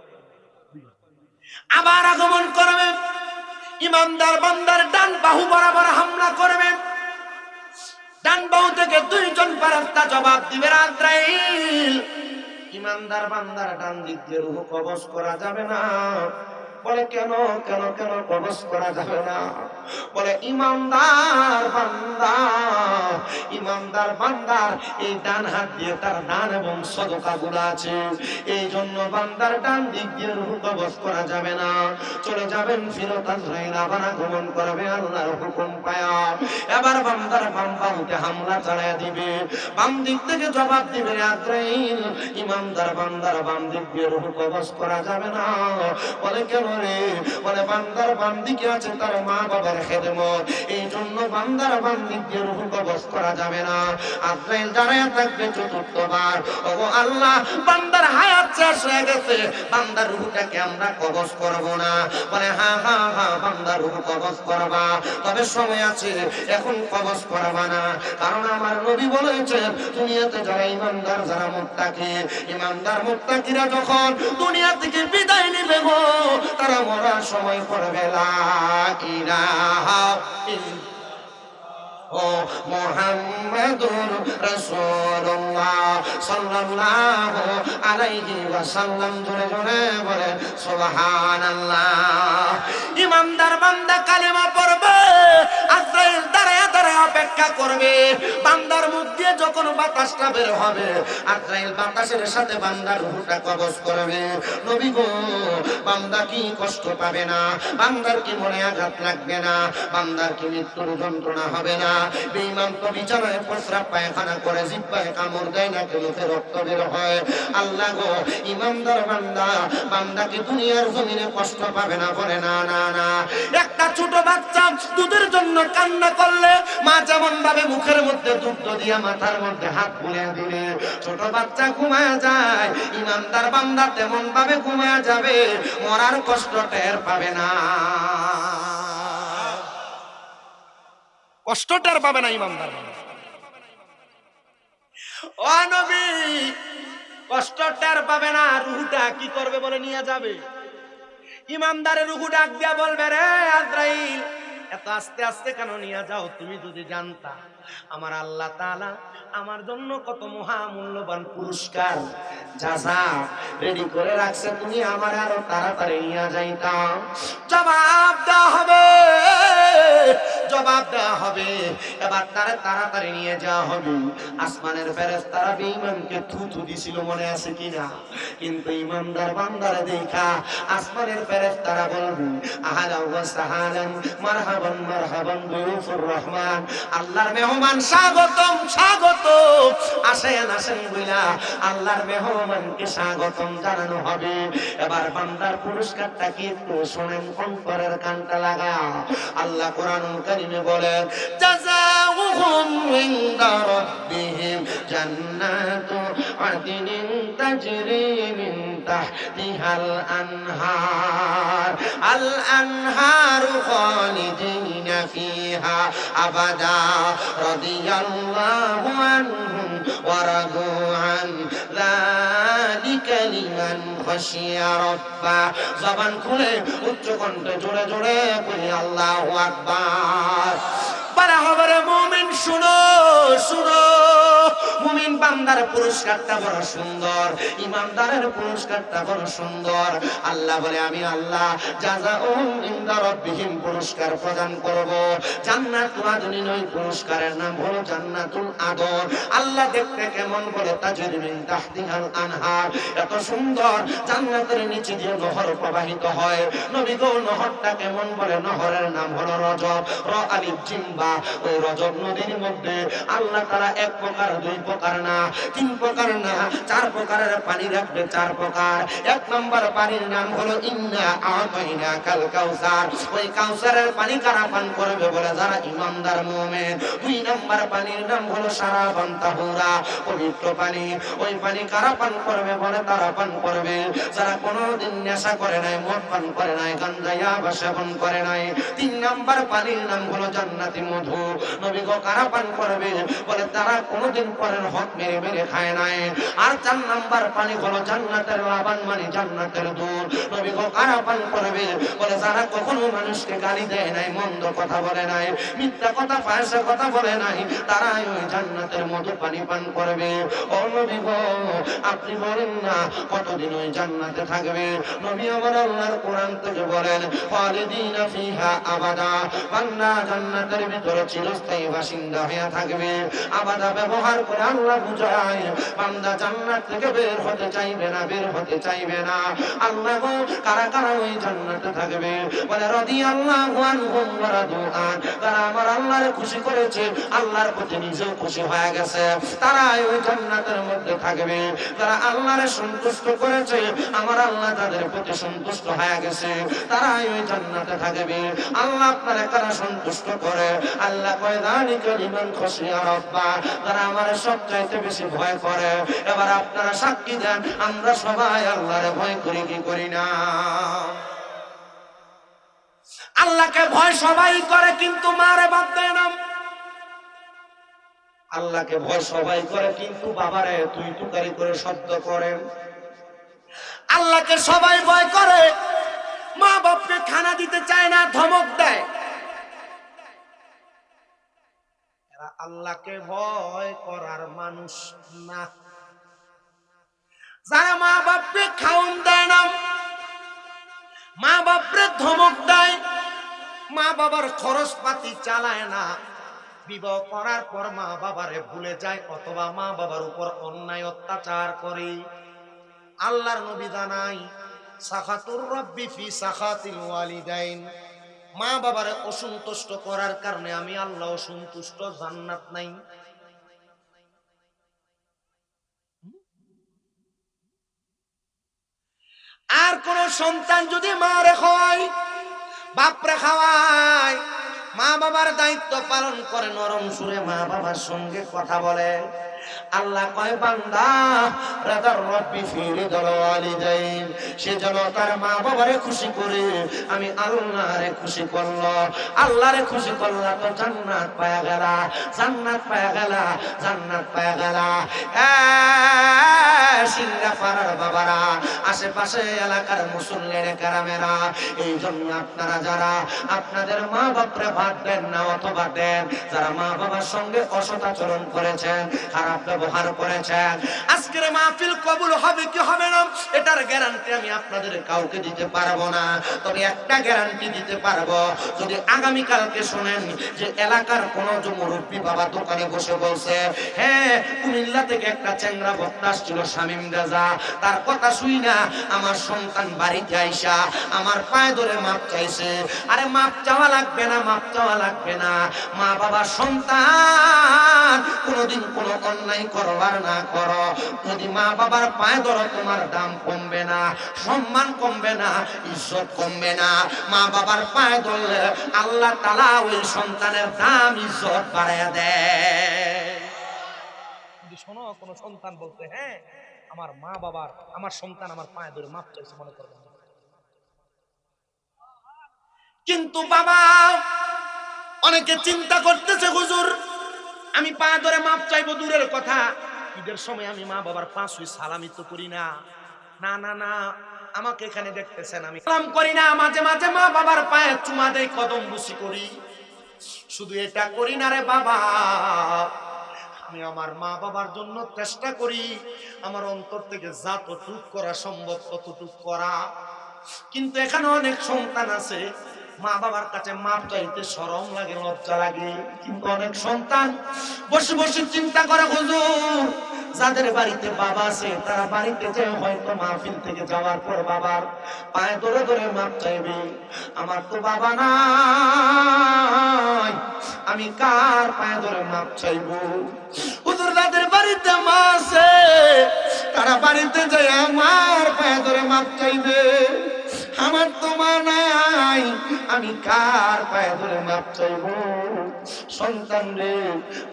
আবার আগমন করবে, ইমানদার বান্দার ডান বাহু বরাবর হামলা করবে। ডান বাহু থেকে দুইজন ফেরেশতা জবাব দিবে, আজরাইল ইমানদার বান্দার ডান দিক দিয়ে রূহ কবজ করা যাবে না। বলে কেন কেন কেন কবজ করা যাবে না? বলে ইমানদার বান্দার এই ডান হাত দিয়ে তার দান এবং সদকা গুলা আছে, এই জন্য বান্দার ডান দিক দিয়ে রূহ কবজ করা যাবে না। চলে যাবেন ফিরত, আজরাইল আবার আগমন করবে আল্লাহর হুকুম পায়া। এবার বান্দার বাম বাহুতে হামলা চালিয়ে দিবে, বাম দিক থেকে জবাব দিবে, আজরাইল ইমানদার বান্দার বাম দিক দিয়ে রূহ কবজ করা যাবে না। বলে কেন রে? বলে বান্দার বাম দিকে আছে তার মা বাবার খেদমত, এই জন্য বান্দার বাম দিক দিয়ে রূহ কবজ করা যাবে না। আজরাইল দাঁড়ায় থাকবে চতুর্থবার, ওগো আল্লাহ বান্দার হায়াত শেষ হয়ে গেছে, বান্দার রূহটাকে আমরা কবজ করব না। বলে হ্যাঁ হ্যাঁ হ্যাঁ, বান্দার রূহ কবজ করবা, তবে সময় আছে, এখন কবজ করবা না। কারণ আমার নবী বলেছেন, দুনিয়াতে যারা ইমানদার, যারা মুত্তাকি, ইমানদার মুত্তাকিরা যখন দুনিয়া থেকে বিদায় নেবে গো, তারা মরার সময় পড়বে লা ইলাহা ইল্লাল্লাহ ও মুহাম্মাদুর রাসূলুল্লাহ সাল্লাল্লাহু আলাইহি ওয়াসাল্লাম। জোরে জোরে বলে সুবহানাল্লাহ। ইমানদার বান্দা কালেমা পড়বে, আজরাইল দাঁড়ায়া দাঁড়ায়া অপেক্ষা করবে। বান্দার মুখ দিয়ে যখন বাতাসটা বের হবে, আজরাইল বাতাসের সাথে বান্দার রূহটা কবজ করবে। নবী গো, বান্দা কি কষ্ট পাবে না? বান্দার কি মনে আঘাত লাগবে না? বান্দার কি মৃত্যুর যন্ত্রণা হবে না? বেঈমান তো বিছানায় প্রস্রাব পায়খানা করে, জিহ্বায় কামড় দেয় না, মুখে রক্ত বের হয়। আল্লাহ গো, ইমানদার বান্দা কি দুনিয়ার জমিনে কষ্ট পাবে না? বলে না না না। একটা ছোট বাচ্চা দুধের জন্য কান্না করলে মা যেমন ভাবে মুখের মধ্যে দুধ দিয়া মাথার মধ্যে হাত বুলিয়ে দিলে ছোট বাচ্চা ঘুমায় যায়, ইমানদার বান্দা তেমন ভাবে ঘুমায় যাবে, মরার কষ্ট টের পাবে না। কষ্ট টের পাবে না ইমানদার বান্দা। ও নবী, কষ্ট টের পাবে না, রূহটা কি করবে? বলে নিয়ে যাবে। ইমানদারের রূহ ডাক দিয়া বলবে, রে আজরাইল এত আস্তে আস্তে কেন নিয়ে যাও? তুমি যদি জানতা আমার আল্লাহ তাআলা আমার জন্য কত মহামূল্যবান পুরস্কার জাযা রেডি করে রাখছে, তুমি আমার আরো তাড়াতাড়ি নিয়ে যাইতা। জবাব দেওয়া হবে, জবাব দেওয়া হবে। এবার তারা তাড়াতাড়ি নিয়ে যাওয়া হবে। আসমানের ফেরেশতারা বেঈমানকে থুথু দিছিল, মনে আছে কিনা? কিন্তু ইমানদার বান্দারে দেখা আসমানের ফেরেশতারা বলবে, আহলান ওয়া সাহলান, মারহাবান মারহাবান বিরুফুর রহমান, আল্লাহর মেহমান স্বাগতম স্বাগতম, আসেন আসেন বইলা আল্লাহর মেহমানকে স্বাগতম জানানো হবে। এবার বান্দার পুরস্কারটা কি একটু শোনেন, অন্তরের কানটা লাগা। আল্লাহ কোরআনুল কারীমে বলেন, জাযাউহুম ইনদা রাব্বিহিম জান্নাতু আদনিন তাজরি মিন তাহতিহাল আনহার, আল আনহারু খালিদিনা ফিহা আবাদা রাদিয়াল্লাহু আনহুম ওয়া রাদু আন, যালিকা লিমান খাশিয়া রাব্বা। জবান খুলে উচ্চ কণ্ঠে জোরে জোরে বলি আল্লাহু আকবার। বারা হবে মুমিন, শুনো শুনো, মুমিন বান্দার পুরস্কারটা বড় সুন্দর, ইমানদারের পুরস্কারটা বড় সুন্দর। আল্লাহ বলে আমি আল্লাহ জাযাউহুম ইনদা রাব্বিহিম পুরস্কার প্রদান করব জান্নাতুল আদনিন। ওই পুরস্কারের নাম হলো জান্নাতুল আদন। আল্লাহ দেখতে কেমন বলে তাজরি মিন তাহতিহাল আনহার, এত সুন্দর, জান্নাতের নিচে দিয়ে নহর প্রবাহিত হয়। নবী গো নহরটা কেমন বলে, নহরের নাম হলো রজব, র আলিফ জিম বা। ওই রজব নদীর মধ্যে আল্লাহ তাআলা এক প্রকার, দুই প্রকার না, তিন প্রকার না, চার প্রকারের পানি রাখবে, চার প্রকার। এক নম্বর পানির নাম হলো ইন্না আতাইনাকাল কাউসার, ওই কাউসারের পানি কারা পান করবে বলে, যারা ইমানদার মুমিন। দুই নম্বর পানির নাম হলো শারাবান তাহুরা, পবিত্র পানি। ওই পানি কারা পান করবে বলে, তারা পান করবে যারা কোনোদিন নেশা করে নাই, মদ পান করে নাই, গাঞ্জা ইয়াবা সেবন করে নাই। তিন নম্বর পানির নাম হলো জান্নাতি মধু। নবী গো কারা পান করবে বলে, তারা কোনোদিন পরের হক মেরে মেরে খায় নাই। আর চার নম্বর পানি হলো জান্নাতের লাবান, মানে জান্নাতের দুধ। নবী গো কারা পান করবে বলে, যারা কখনো মানুষকে গালি দেয় নাই, মন্দ কথা বলে নাই, মিথ্যা কথা ফাহিশা কথা বলে নাই, তারাই ওই জান্নাতের মধু পানি পান করবে। ও নবী গো আপনি বলেন না কতদিন ওই জান্নাতে থাকবে? নবী আমার আল্লাহর কোরআন থেকে বলেন খালিদিনা ফিহা আবাদা, বান্দা জান্নাতের ভিতরে চিরস্থায়ী বাসিন্দা হয়ে থাকবে। আবাদা ব্যবহার করে আল্লাহ বুঝায় বান্দা জান্নাত থেকে বের হতে চাইবে না, বের হতে চাইবে না। আল্লাহ গো কারা কারা ওই জান্নাতে থাকবে বলে, রাদিয়াল্লাহু আনহুম ওয়া রাদু আন, তারা আমার আল্লাহরে খুশি করেছে, আল্লাহর প্রতি নিজেও খুশি হয়ে গেছে, তারাই ওই জান্নাতের মধ্যে থাকবে। যারা আল্লাহরে সন্তুষ্ট করেছে, আমার আল্লাহ তাদের প্রতি সন্তুষ্ট হয়ে গেছে, তারাই ওই জান্নাতে থাকবে। আল্লাহ আপনারা কারা সন্তুষ্ট করে? আল্লাহ কয় যালিকা লিমান খাশিয়া রাব্বা, তারা আমারে সবচাইতে বেশি ভয় করে। এবার আপনারা সাক্ষী দেন, আমরা সবাই আল্লাহরে ভয় করি কি করি না? আল্লাহকে ভয় সবাই করে, কিন্তু মারে বাদ দেয় না। আল্লাহকে ভয় সবাই করে, কিন্তু বাবারে তুই তুকারি করে শব্দ করে। আল্লাহকে সবাই ভয় করে, মা বাপকে খানা দিতে চায় না, ধমক দেয়। এরা আল্লাহকে ভয় করার মানুষ না। যারা মা বাপকে খাওন দেয় না, মা বাপরে ধমক দেয়, মা বাবার খরচপাতি চালায় না, বিবাহ করার পর মা বাবারে ভুলে যায়, অথবা মা বাবার উপর অন্যায় অত্যাচার করে। আল্লাহর নবী জানাই সাখাতুর রাব্বি ফি সাখাতিল ওয়ালিদাইন, মা বাবারে অসন্তুষ্ট করার কারণে আমি আল্লাহ অসন্তুষ্ট, জান্নাত নাই। আর কোন সন্তান যদি মারে খাওয়ায়, বাপরে খাওয়ায়, মা বাবার দায়িত্ব পালন করে, নরম সুরে মা বাবার সঙ্গে কথা বলে, আল্লাহ কয় বান্দা রাদার রব্বি ফি রিদাল ওয়ালিদাইন, সে যেন তার মা বাবারে খুশি করে, আমি আল্লাহরে খুশি করলো। আল্লাহরে খুশি করলা তো জান্নাত পায়া গেলা, জান্নাত পায়া গেলা, জান্নাত পায়া গেলা। সিংহা পাড়ার বাবারা, আশেপাশে এলাকার মুসল্লিরা কেরামেরা, এই জন্য আপনারা যারা আপনাদের মা বাপরে ভাত দেন না অথবা দেন, যারা মা বাবার সঙ্গে অসৎ আচরণ করেছেন, খারাপ ব্যবহার করেছেন, আজকের মাহফিল কবুল হবে কি হবে না এটার গ্যারান্টি আমি আপনাদের কাউকে দিতে পারবো না। তবে একটা গ্যারান্টি দিতে পারবো, যদি আগামী কালকে শুনেন যে এলাকার কোন মুরব্বী বাবা দোকানে বসে বলছে, হ্যাঁ কুমিল্লা থেকে একটা চ্যাংরা ভক্ত আসছিল শামীম রাজা, তার কথা শুই না আমার সন্তান বাড়িতে আইসা আমার পায়ে ধরে মাপ চাইছে। আরে মাপ চাওয়া লাগবে না, মাপ চাওয়া লাগবে না। মা বাবা সন্তান কোনোদিন কোনো অন্যায় করবার না করো, যদি মা বাবার পায়ে ধরো তোমার দাম কমবে না, সম্মান কমবে না, ইজ্জত কমবে না। মা বাবার পায়ে ধরলে আল্লাহ তাআলা ওই সন্তানের দাম ইজ্জত বাড়ায় দেয়। যদি শোনো কোনো সন্তান বলতে, হ্যাঁ আমার মা বাবার, আমার সন্তান আমার পায়ে ধরে মাপ চাইছে, মনে করবেন না। কিন্তু বাবা অনেকে চিন্তা করতেছে, হুজুর আমি পায়ে ধরে মাপ চাইবো দূরের কথা, ঈদের সময় আমি মা বাবার পা ছুঁই সালামি তো করি না। না না না, আমাকে এখানে দেখতেছেন আমি সালাম করি না, মাঝে মাঝে মা বাবার পায়ে চুমা দেই, কদম বুসি করি। শুধু এটা করি না রে বাবা, আমি আমার মা বাবার জন্য চেষ্টা করি আমার অন্তর থেকে যতটুক করা সম্ভব ততটুক করা। কিন্তু এখানে অনেক সন্তান আছে মা বাবার কাছে মাপ চাইতে শরম লাগে, লজ্জা লাগে। কিন্তু অনেক সন্তান বসে বসে চিন্তা করে, হুজুর যাদের বাড়িতে বাবা আছে তারা বাড়িতে যে হয়তো মাহফিল থেকে যাওয়ার পর বাবার পায়ে ধরে ধরে মাপ চাইবে, আমার তো বাবা নাই, আমি কার পায়ে ধরে মাপ চাইবো? হুজুর যাদের বাড়িতে মা আছে তারা বাড়িতে যায় আমার পায়ে ধরে মাপ চাইবে, আমার তো মা নাই, আমি কার পায়ে ধরে মাপ চাইবো? সন্তান রে,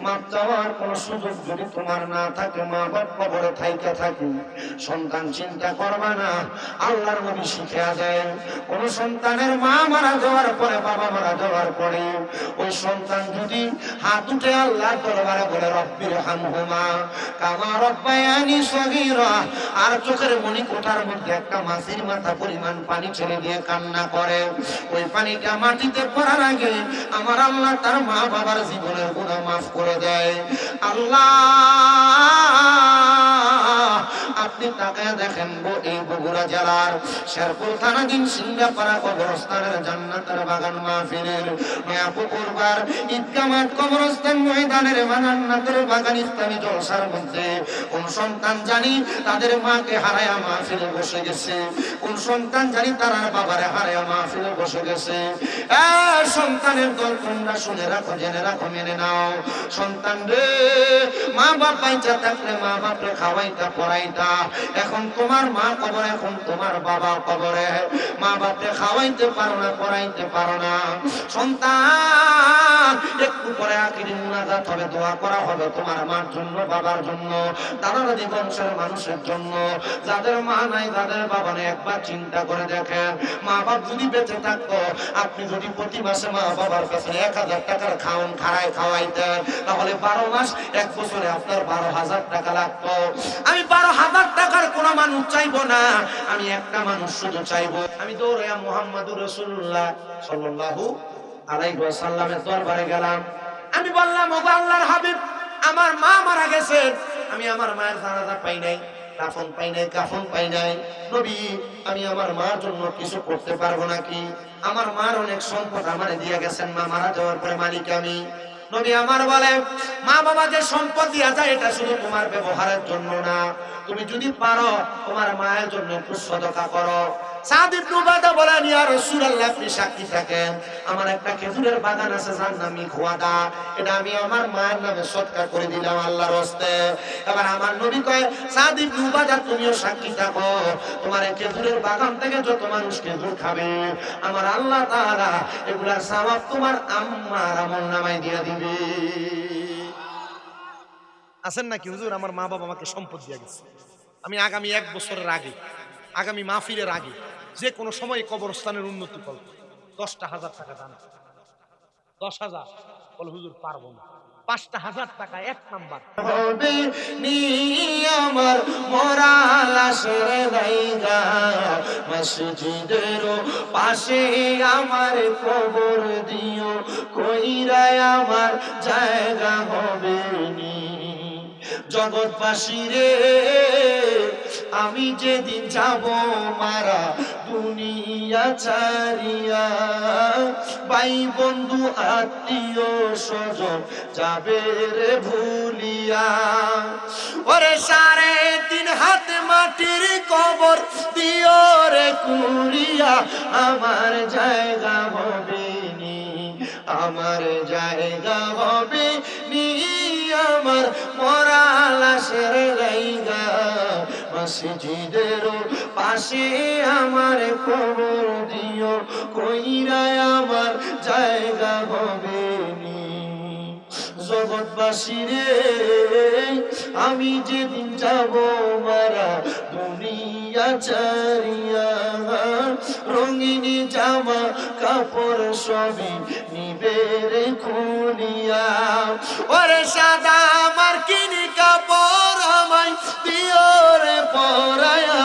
মাপ চাওয়ার কোন সুযোগ যদি তোমার না থাকে, মা বাপ কবরে থাইকা থাকে, সন্তান চিন্তা করবা না। আল্লাহর নবী শিখিয়া দেন, কোন সন্তানের মা মারা যাওয়ার পরে, বাবা মারা যাওয়ার পরে ওই সন্তান যদি হাত উঠে আল্লাহর দরবারে বলে রব্বির হামহুমা কামা রব্বায়ানি সগীরা, আর চোখের মনি কোঠার মধ্যে একটা মাছের মাথা পরিমাণ পানি ছেড়ে দিয়ে কান্না করে, ওই পানিটা মাটিতে পড়ার আগে আমার আল্লাহ তার মা বাবার জীবনের গুনাহ মাফ করে দেয়। আল্লাহ আপনি তাকায় দেখেন এই বগুড়া জেলার শেরপুর থানাধীন সিংহাপাড়া কবরস্থানের জান্নাতের বাগান মাহফিলের পুকুরবার ঈদগাহ মাঠ কবরস্থান ময়দানের জান্নাতের বাগান ইসলামী জলসার মধ্যে কোন সন্তান জানি তাদের মাকে হারায়া মাহফিলে বসে গেছে, কোন সন্তান জানি তার বাবারে হারায়া মাহফিলে বসে গেছে। সন্তানের দল তোমরা শুনে রাখো, জেনে রাখো, মেনে নাও। সন্তান রে, মা বাপ বাইচা থাকলে মা বাপরে খাওয়াইতা পড়াইতা, এখন তোমার মা কবরে, এখন তোমার বাবা কবরে, মা বাপরে খাওয়াইতে পারো না, পড়াইতে পারো না। সন্তান একটু পরে আখিরি মুনাজাত হবে, দোয়া করা হবে তোমার মার জন্য, বাবার জন্য, দাদা দাদি বংশের মানুষের জন্য, যাদের মা নাই, যাদের বাবা নেই। একবার চিন্তা করে দেখেন, মা বাপ যদি বেঁচে থাকতো, আপনি যদি প্রতি মাসে মা বাবার কাছে 1000 টাকার খাওয়ান খাড়ায় খাওয়াইতেন, তাহলে 12 মাস, 1 বছরে আপনার 12,000 টাকা লাগতো। আমি 12,000 টাকার কোনো মানুষ চাইবো না, আমি একটা মানুষ শুধু চাইবো, আমি দৌড়ে মুহাম্মাদুর রাসূলুল্লাহ সাল্লাল্লাহু আলাইহি ওয়াসাল্লামের দরবারে গেলাম। আমি বললাম, ওগো আল্লাহর হাবিব, আমার মা মারা গেছে, আমি আমার মায়ের জানাজা পাই নাই, কাফন পাই নাই, কাফন পাই নাই। নবী, আমি আমার মার জন্য কিছু করতে পারবো নাকি? আমার মার অনেক সম্পদ আমারে দিয়ে গেছেন, মা মারা যাওয়ার পরে মালিক আমি। নবী আমার বলে, মা বাবা যে সম্পদ দিয়া যায় এটা শুধু তোমার ব্যবহারের জন্য না, তুমি যদি পারো তোমার মায়ের জন্য একটু সদকা করো। সাদ ইবনে উবাদা বলেন, ইয়া রাসূলুল্লাহ, আপনি সাক্ষী থাকেন, আমার একটা খেজুরের বাগান আছে যার নাম মিখওয়াদা, এটা আমি আমার মায়ের নামে সদকা করে দিলাম আল্লাহর রাস্তে। এবার আমার নবী কয়, সাদ ইবনে উবাদা, তুমিও সাক্ষী থাকো, তোমার এই খেজুরের বাগান থেকে যত মানুষ খেজুর খাবে আমার আল্লাহ তাআলা এগুলার সওয়াব তোমার আম্মার আমলনামায় দিয়ে দিবে। আছেন নাকি হুজুর? আমার মা বাবা আমাকে সম্পদ দিয়ে গেছে, আমি আগামী 1 বছরের আগে, আগামী মাহফিলের আগে, যে কোনো সময় কবরস্থানের উন্নতি করব, 10,000 টাকা দান। 10,000 বলে হুজুর পারবো না, 5,000 টাকা এক নাম্বার হবে নি আমার মরা লাশের জায়গা, মসজিদের পাশে আমার কবর দিও, কইরা আমার জায়গা হবে নি। জগৎবাসী রে, আমি যেদিন যাব মারা দুনিয়া ছাড়িয়া, ভাই বন্ধু আত্মীয় স্বজন যাবে রে ভুলিয়া, ওরে 3.5 হাত মাটির কবর দিও রে কুড়িয়া, আমার জায়গা হবে নি, আমার জায়গা হবে নি, আমার মরা লাশের জায়গা, মসজিদের পাশে আমার কবর দিও, কইরা আমার জায়গা হবে নি। জগৎবাসী রে, আমি যেদিন যাব মারা দুনিয়া ছাড়িয়া, রঙিন জামা কাপড় সবই নিবে রে খুলিয়া, ওরে সাদা আমার কিনি কাপড় আমায় দিও রে পরায়া,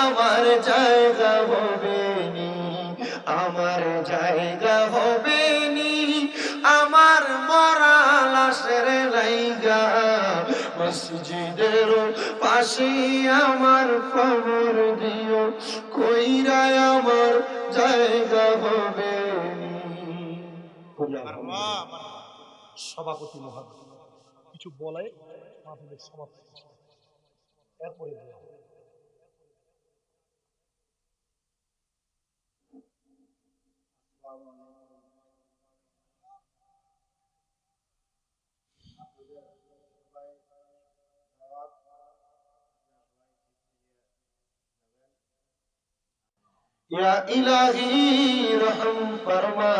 আমার জায়গা হবে নি, আমার জায়গা হবে নি, আমার বাসের লাইগা মসজিদের পাশে আমার কবর দিও কইরা আমার জায়গা হবে সভাপতি মহাদেব কিছু বলে মাহফিলের সমাপ্তি এরপরে দোয়া। या इलाही रहम फरमा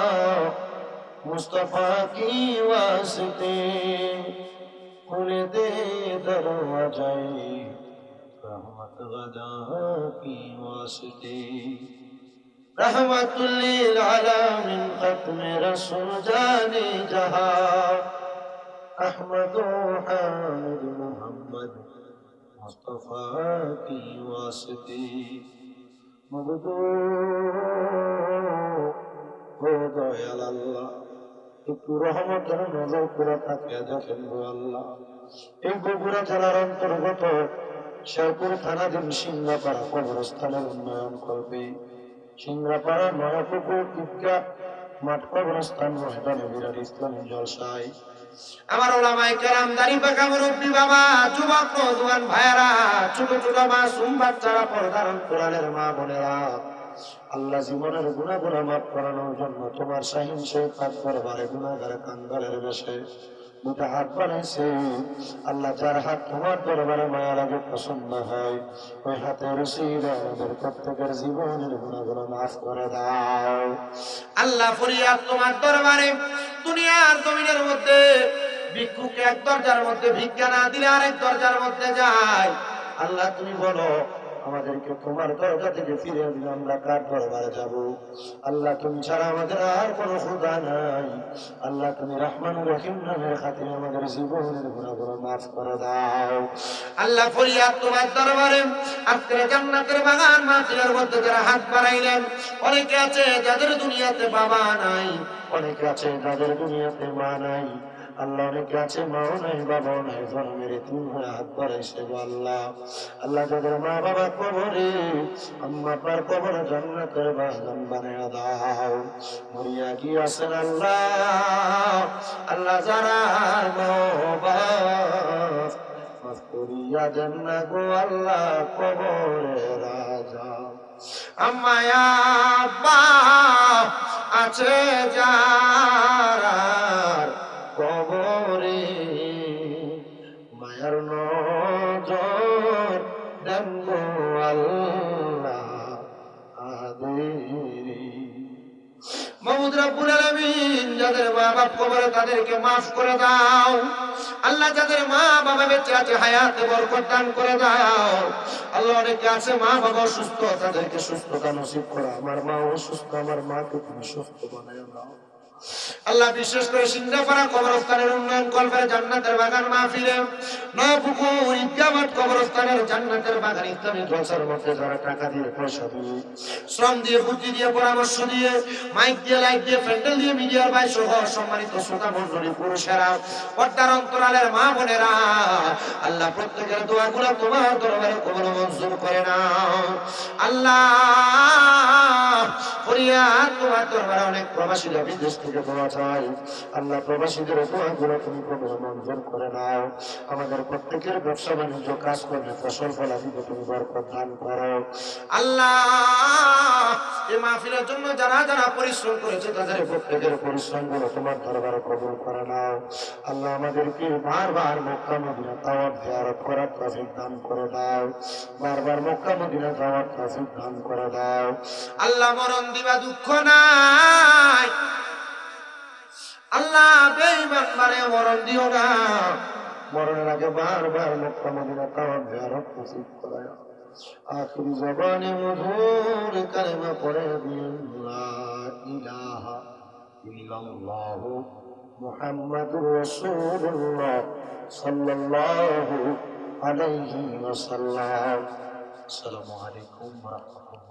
मुस्तफा की वास्ते खुले दे दरवाजाए रहमत गदा की वास्ते रहमतुल लिल आलमीन खत्म रसूल जाने जहां अहमद हामिद मोहम्मद मुस्तफा की वास्ते দয়াল আল্লাহ একটু রহমতের নজর করে তাকিয়ে দেখেন গো আল্লাহ এই বগুড়া জেলার অন্তর্গত শেরপুর থানাধীন সিংড়াপাড়া কবরস্থানের উন্নয়ন করবে সিংড়াপাড়া নয়াপুকুর ঈদগাহ মাঠ কবরস্থান ময়দানে বিরাট ইসলামী জলসায় আমার ওলামায়ে কেরাম দাড়ি পাকা মুরব্বি বাবা যুবক নওজোয়ান ভাইয়েরা ছোট ছোট মাসুম বাচ্চারা পর্দার অন্তরালের মা বোনেরা আল্লাহ জীবনের গুনাহগুলো মাফ করানোর জন্য তোমার শাহীন শফাত দরবারে গুনাহগার কাঙ্গালের বেশে দুটা হাত বানাইছে আল্লাহ যার হাত তোমার দরবারে মায়া লাগে পছন্দ হয় ওই হাতের উসিলা আমাদের প্রত্যেকের জীবনের গুনাহগুলো মাফ করে দাও আল্লাহ ফরিয়াদ তোমার দরবারে দুনিয়ার জমিনের মধ্যে ভিক্ষুকে এক দরজার মধ্যে ভিক্ষা না দিলে আরেক দরজার মধ্যে যায় আল্লাহ তুমি বলো আমাদেরকে তোমার দরজা থেকে ফিরে দিলে আমরা কার দরবারে যাব আল্লাহ তুমি ছাড়া আমাদের আর কোনো খোদা নাই আল্লাহ তুমি রহমান রহিম নামের খাতিরে আমাদের জীবনের গুনাহগুলো মাফ করে দাও আল্লাহ ফরিয়াদ তোমার দরবারে আজকের জান্নাতের বাগান মাহফিলের মধ্যে যারা হাত বাড়াইলেন অনেকে আছে যাদের দুনিয়াতে বাবা নাই অনেকে আছে যাদের দুনিয়াতে মা নাই আল্লাহ অনেকে আছে মাও নাই বাবাও নাই জন্মের এতিম হয়ে হাত বাড়াইছে গো আল্লাহ আল্লাহ যাদের মা বাবা কবরে আম্মা আব্বার কবরে জান্নাতের বাগান বানায়া দাও মরিয়া গিয়াছেন আল্লাহ আল্লাহ যারা মা বাবা মাফ করিয়া দেন না গো আল্লাহ কবরে রাজা আম্মা আব্বা আছে যারা কবরে মায়ার নজর দেন গো আল্লাহ আদেরি মাহমুদ রাব্বুল আলামিন যাদের মা বাপ কবরে তাদেরকে মাফ করে দাও আল্লাহ যাদের মা বাবা বেঁচে আছে হায়াতে বরকত দান করে দাও আল্লাহ অনেকে আছে মা বাবা সুস্থ তাদেরকে সুস্থতা নসিব করো আমার মা অসুস্থ আমার মাকে তুমি সুস্থ বানায় দাও আল্লাহ বিশেষ করে সিংড়াপাড়া কবরস্থানের উন্নয়ন করবে জান্নাতের বাগান মাহফিলে নয়পুকুর ঈদগাহ মাঠ কবরস্থানের জান্নাতের বাগান ইসলামী জলসার মধ্যে যারা টাকা দিয়ে পয়সা দিয়ে শ্রম দিয়ে বুদ্ধি দিয়ে পরামর্শ দিয়ে মাইক দিয়ে লাইট দিয়ে প্যান্ডেল দিয়ে মিডিয়ার ভাই সহ সম্মানিত শ্রোতা মণ্ডলী পুরুষেরা পর্দার অন্তরালের মা বোনেরা আল্লাহ প্রত্যেকের দোয়াগুলো তোমার দরবারে কবুল মঞ্জুর করে নাও আল্লাহ ফরিয়াদ তোমার দরবারে অনেক প্রবাসীরা বিদেশ থেকে দোয়া চাই আল্লাহ প্রবাসীদের দোয়াগুলো তুমি কবুল মঞ্জুর করে নাও আমাদের প্রত্যেকের ব্যবসা বাণিজ্য কাজ করলে ফসল ফলাদিকে তুমি বরকত দান করো আল্লাহ এই মাহফিলের জন্য যারা যারা পরিশ্রম করেছে তাদের প্রত্যেকের পরিশ্রমগুলো তোমার দরবারে কবুল করে নাও আল্লাহ আমাদেরকে বারবার মক্কা মদিনা তাওয়াফ জিয়ারত করার তৌফিক দান করে দাও বারবার মক্কা মদিনা যাওয়ার তৌফিক দান করে দাও আল্লাহ মরণ দিবা দুঃখ নাই আল্লাহ বেঈমান মানে মরণ দিও না মরণের আগে বারবার মক্কা মদিনা তাওয়াফ জিয়ারত নসিব করায় আখির জবানে মধুর কালেমা পড়ে দিন লা ইলাহা ইল্লাল্লাহ মুহাম্মাদুর রাসূলুল্লাহ সাল্লাল্লাহু আলাইহি ওয়াসাল্লাম আসসালামু আলাইকুম ওয়া রাহমাতুল্লাহ।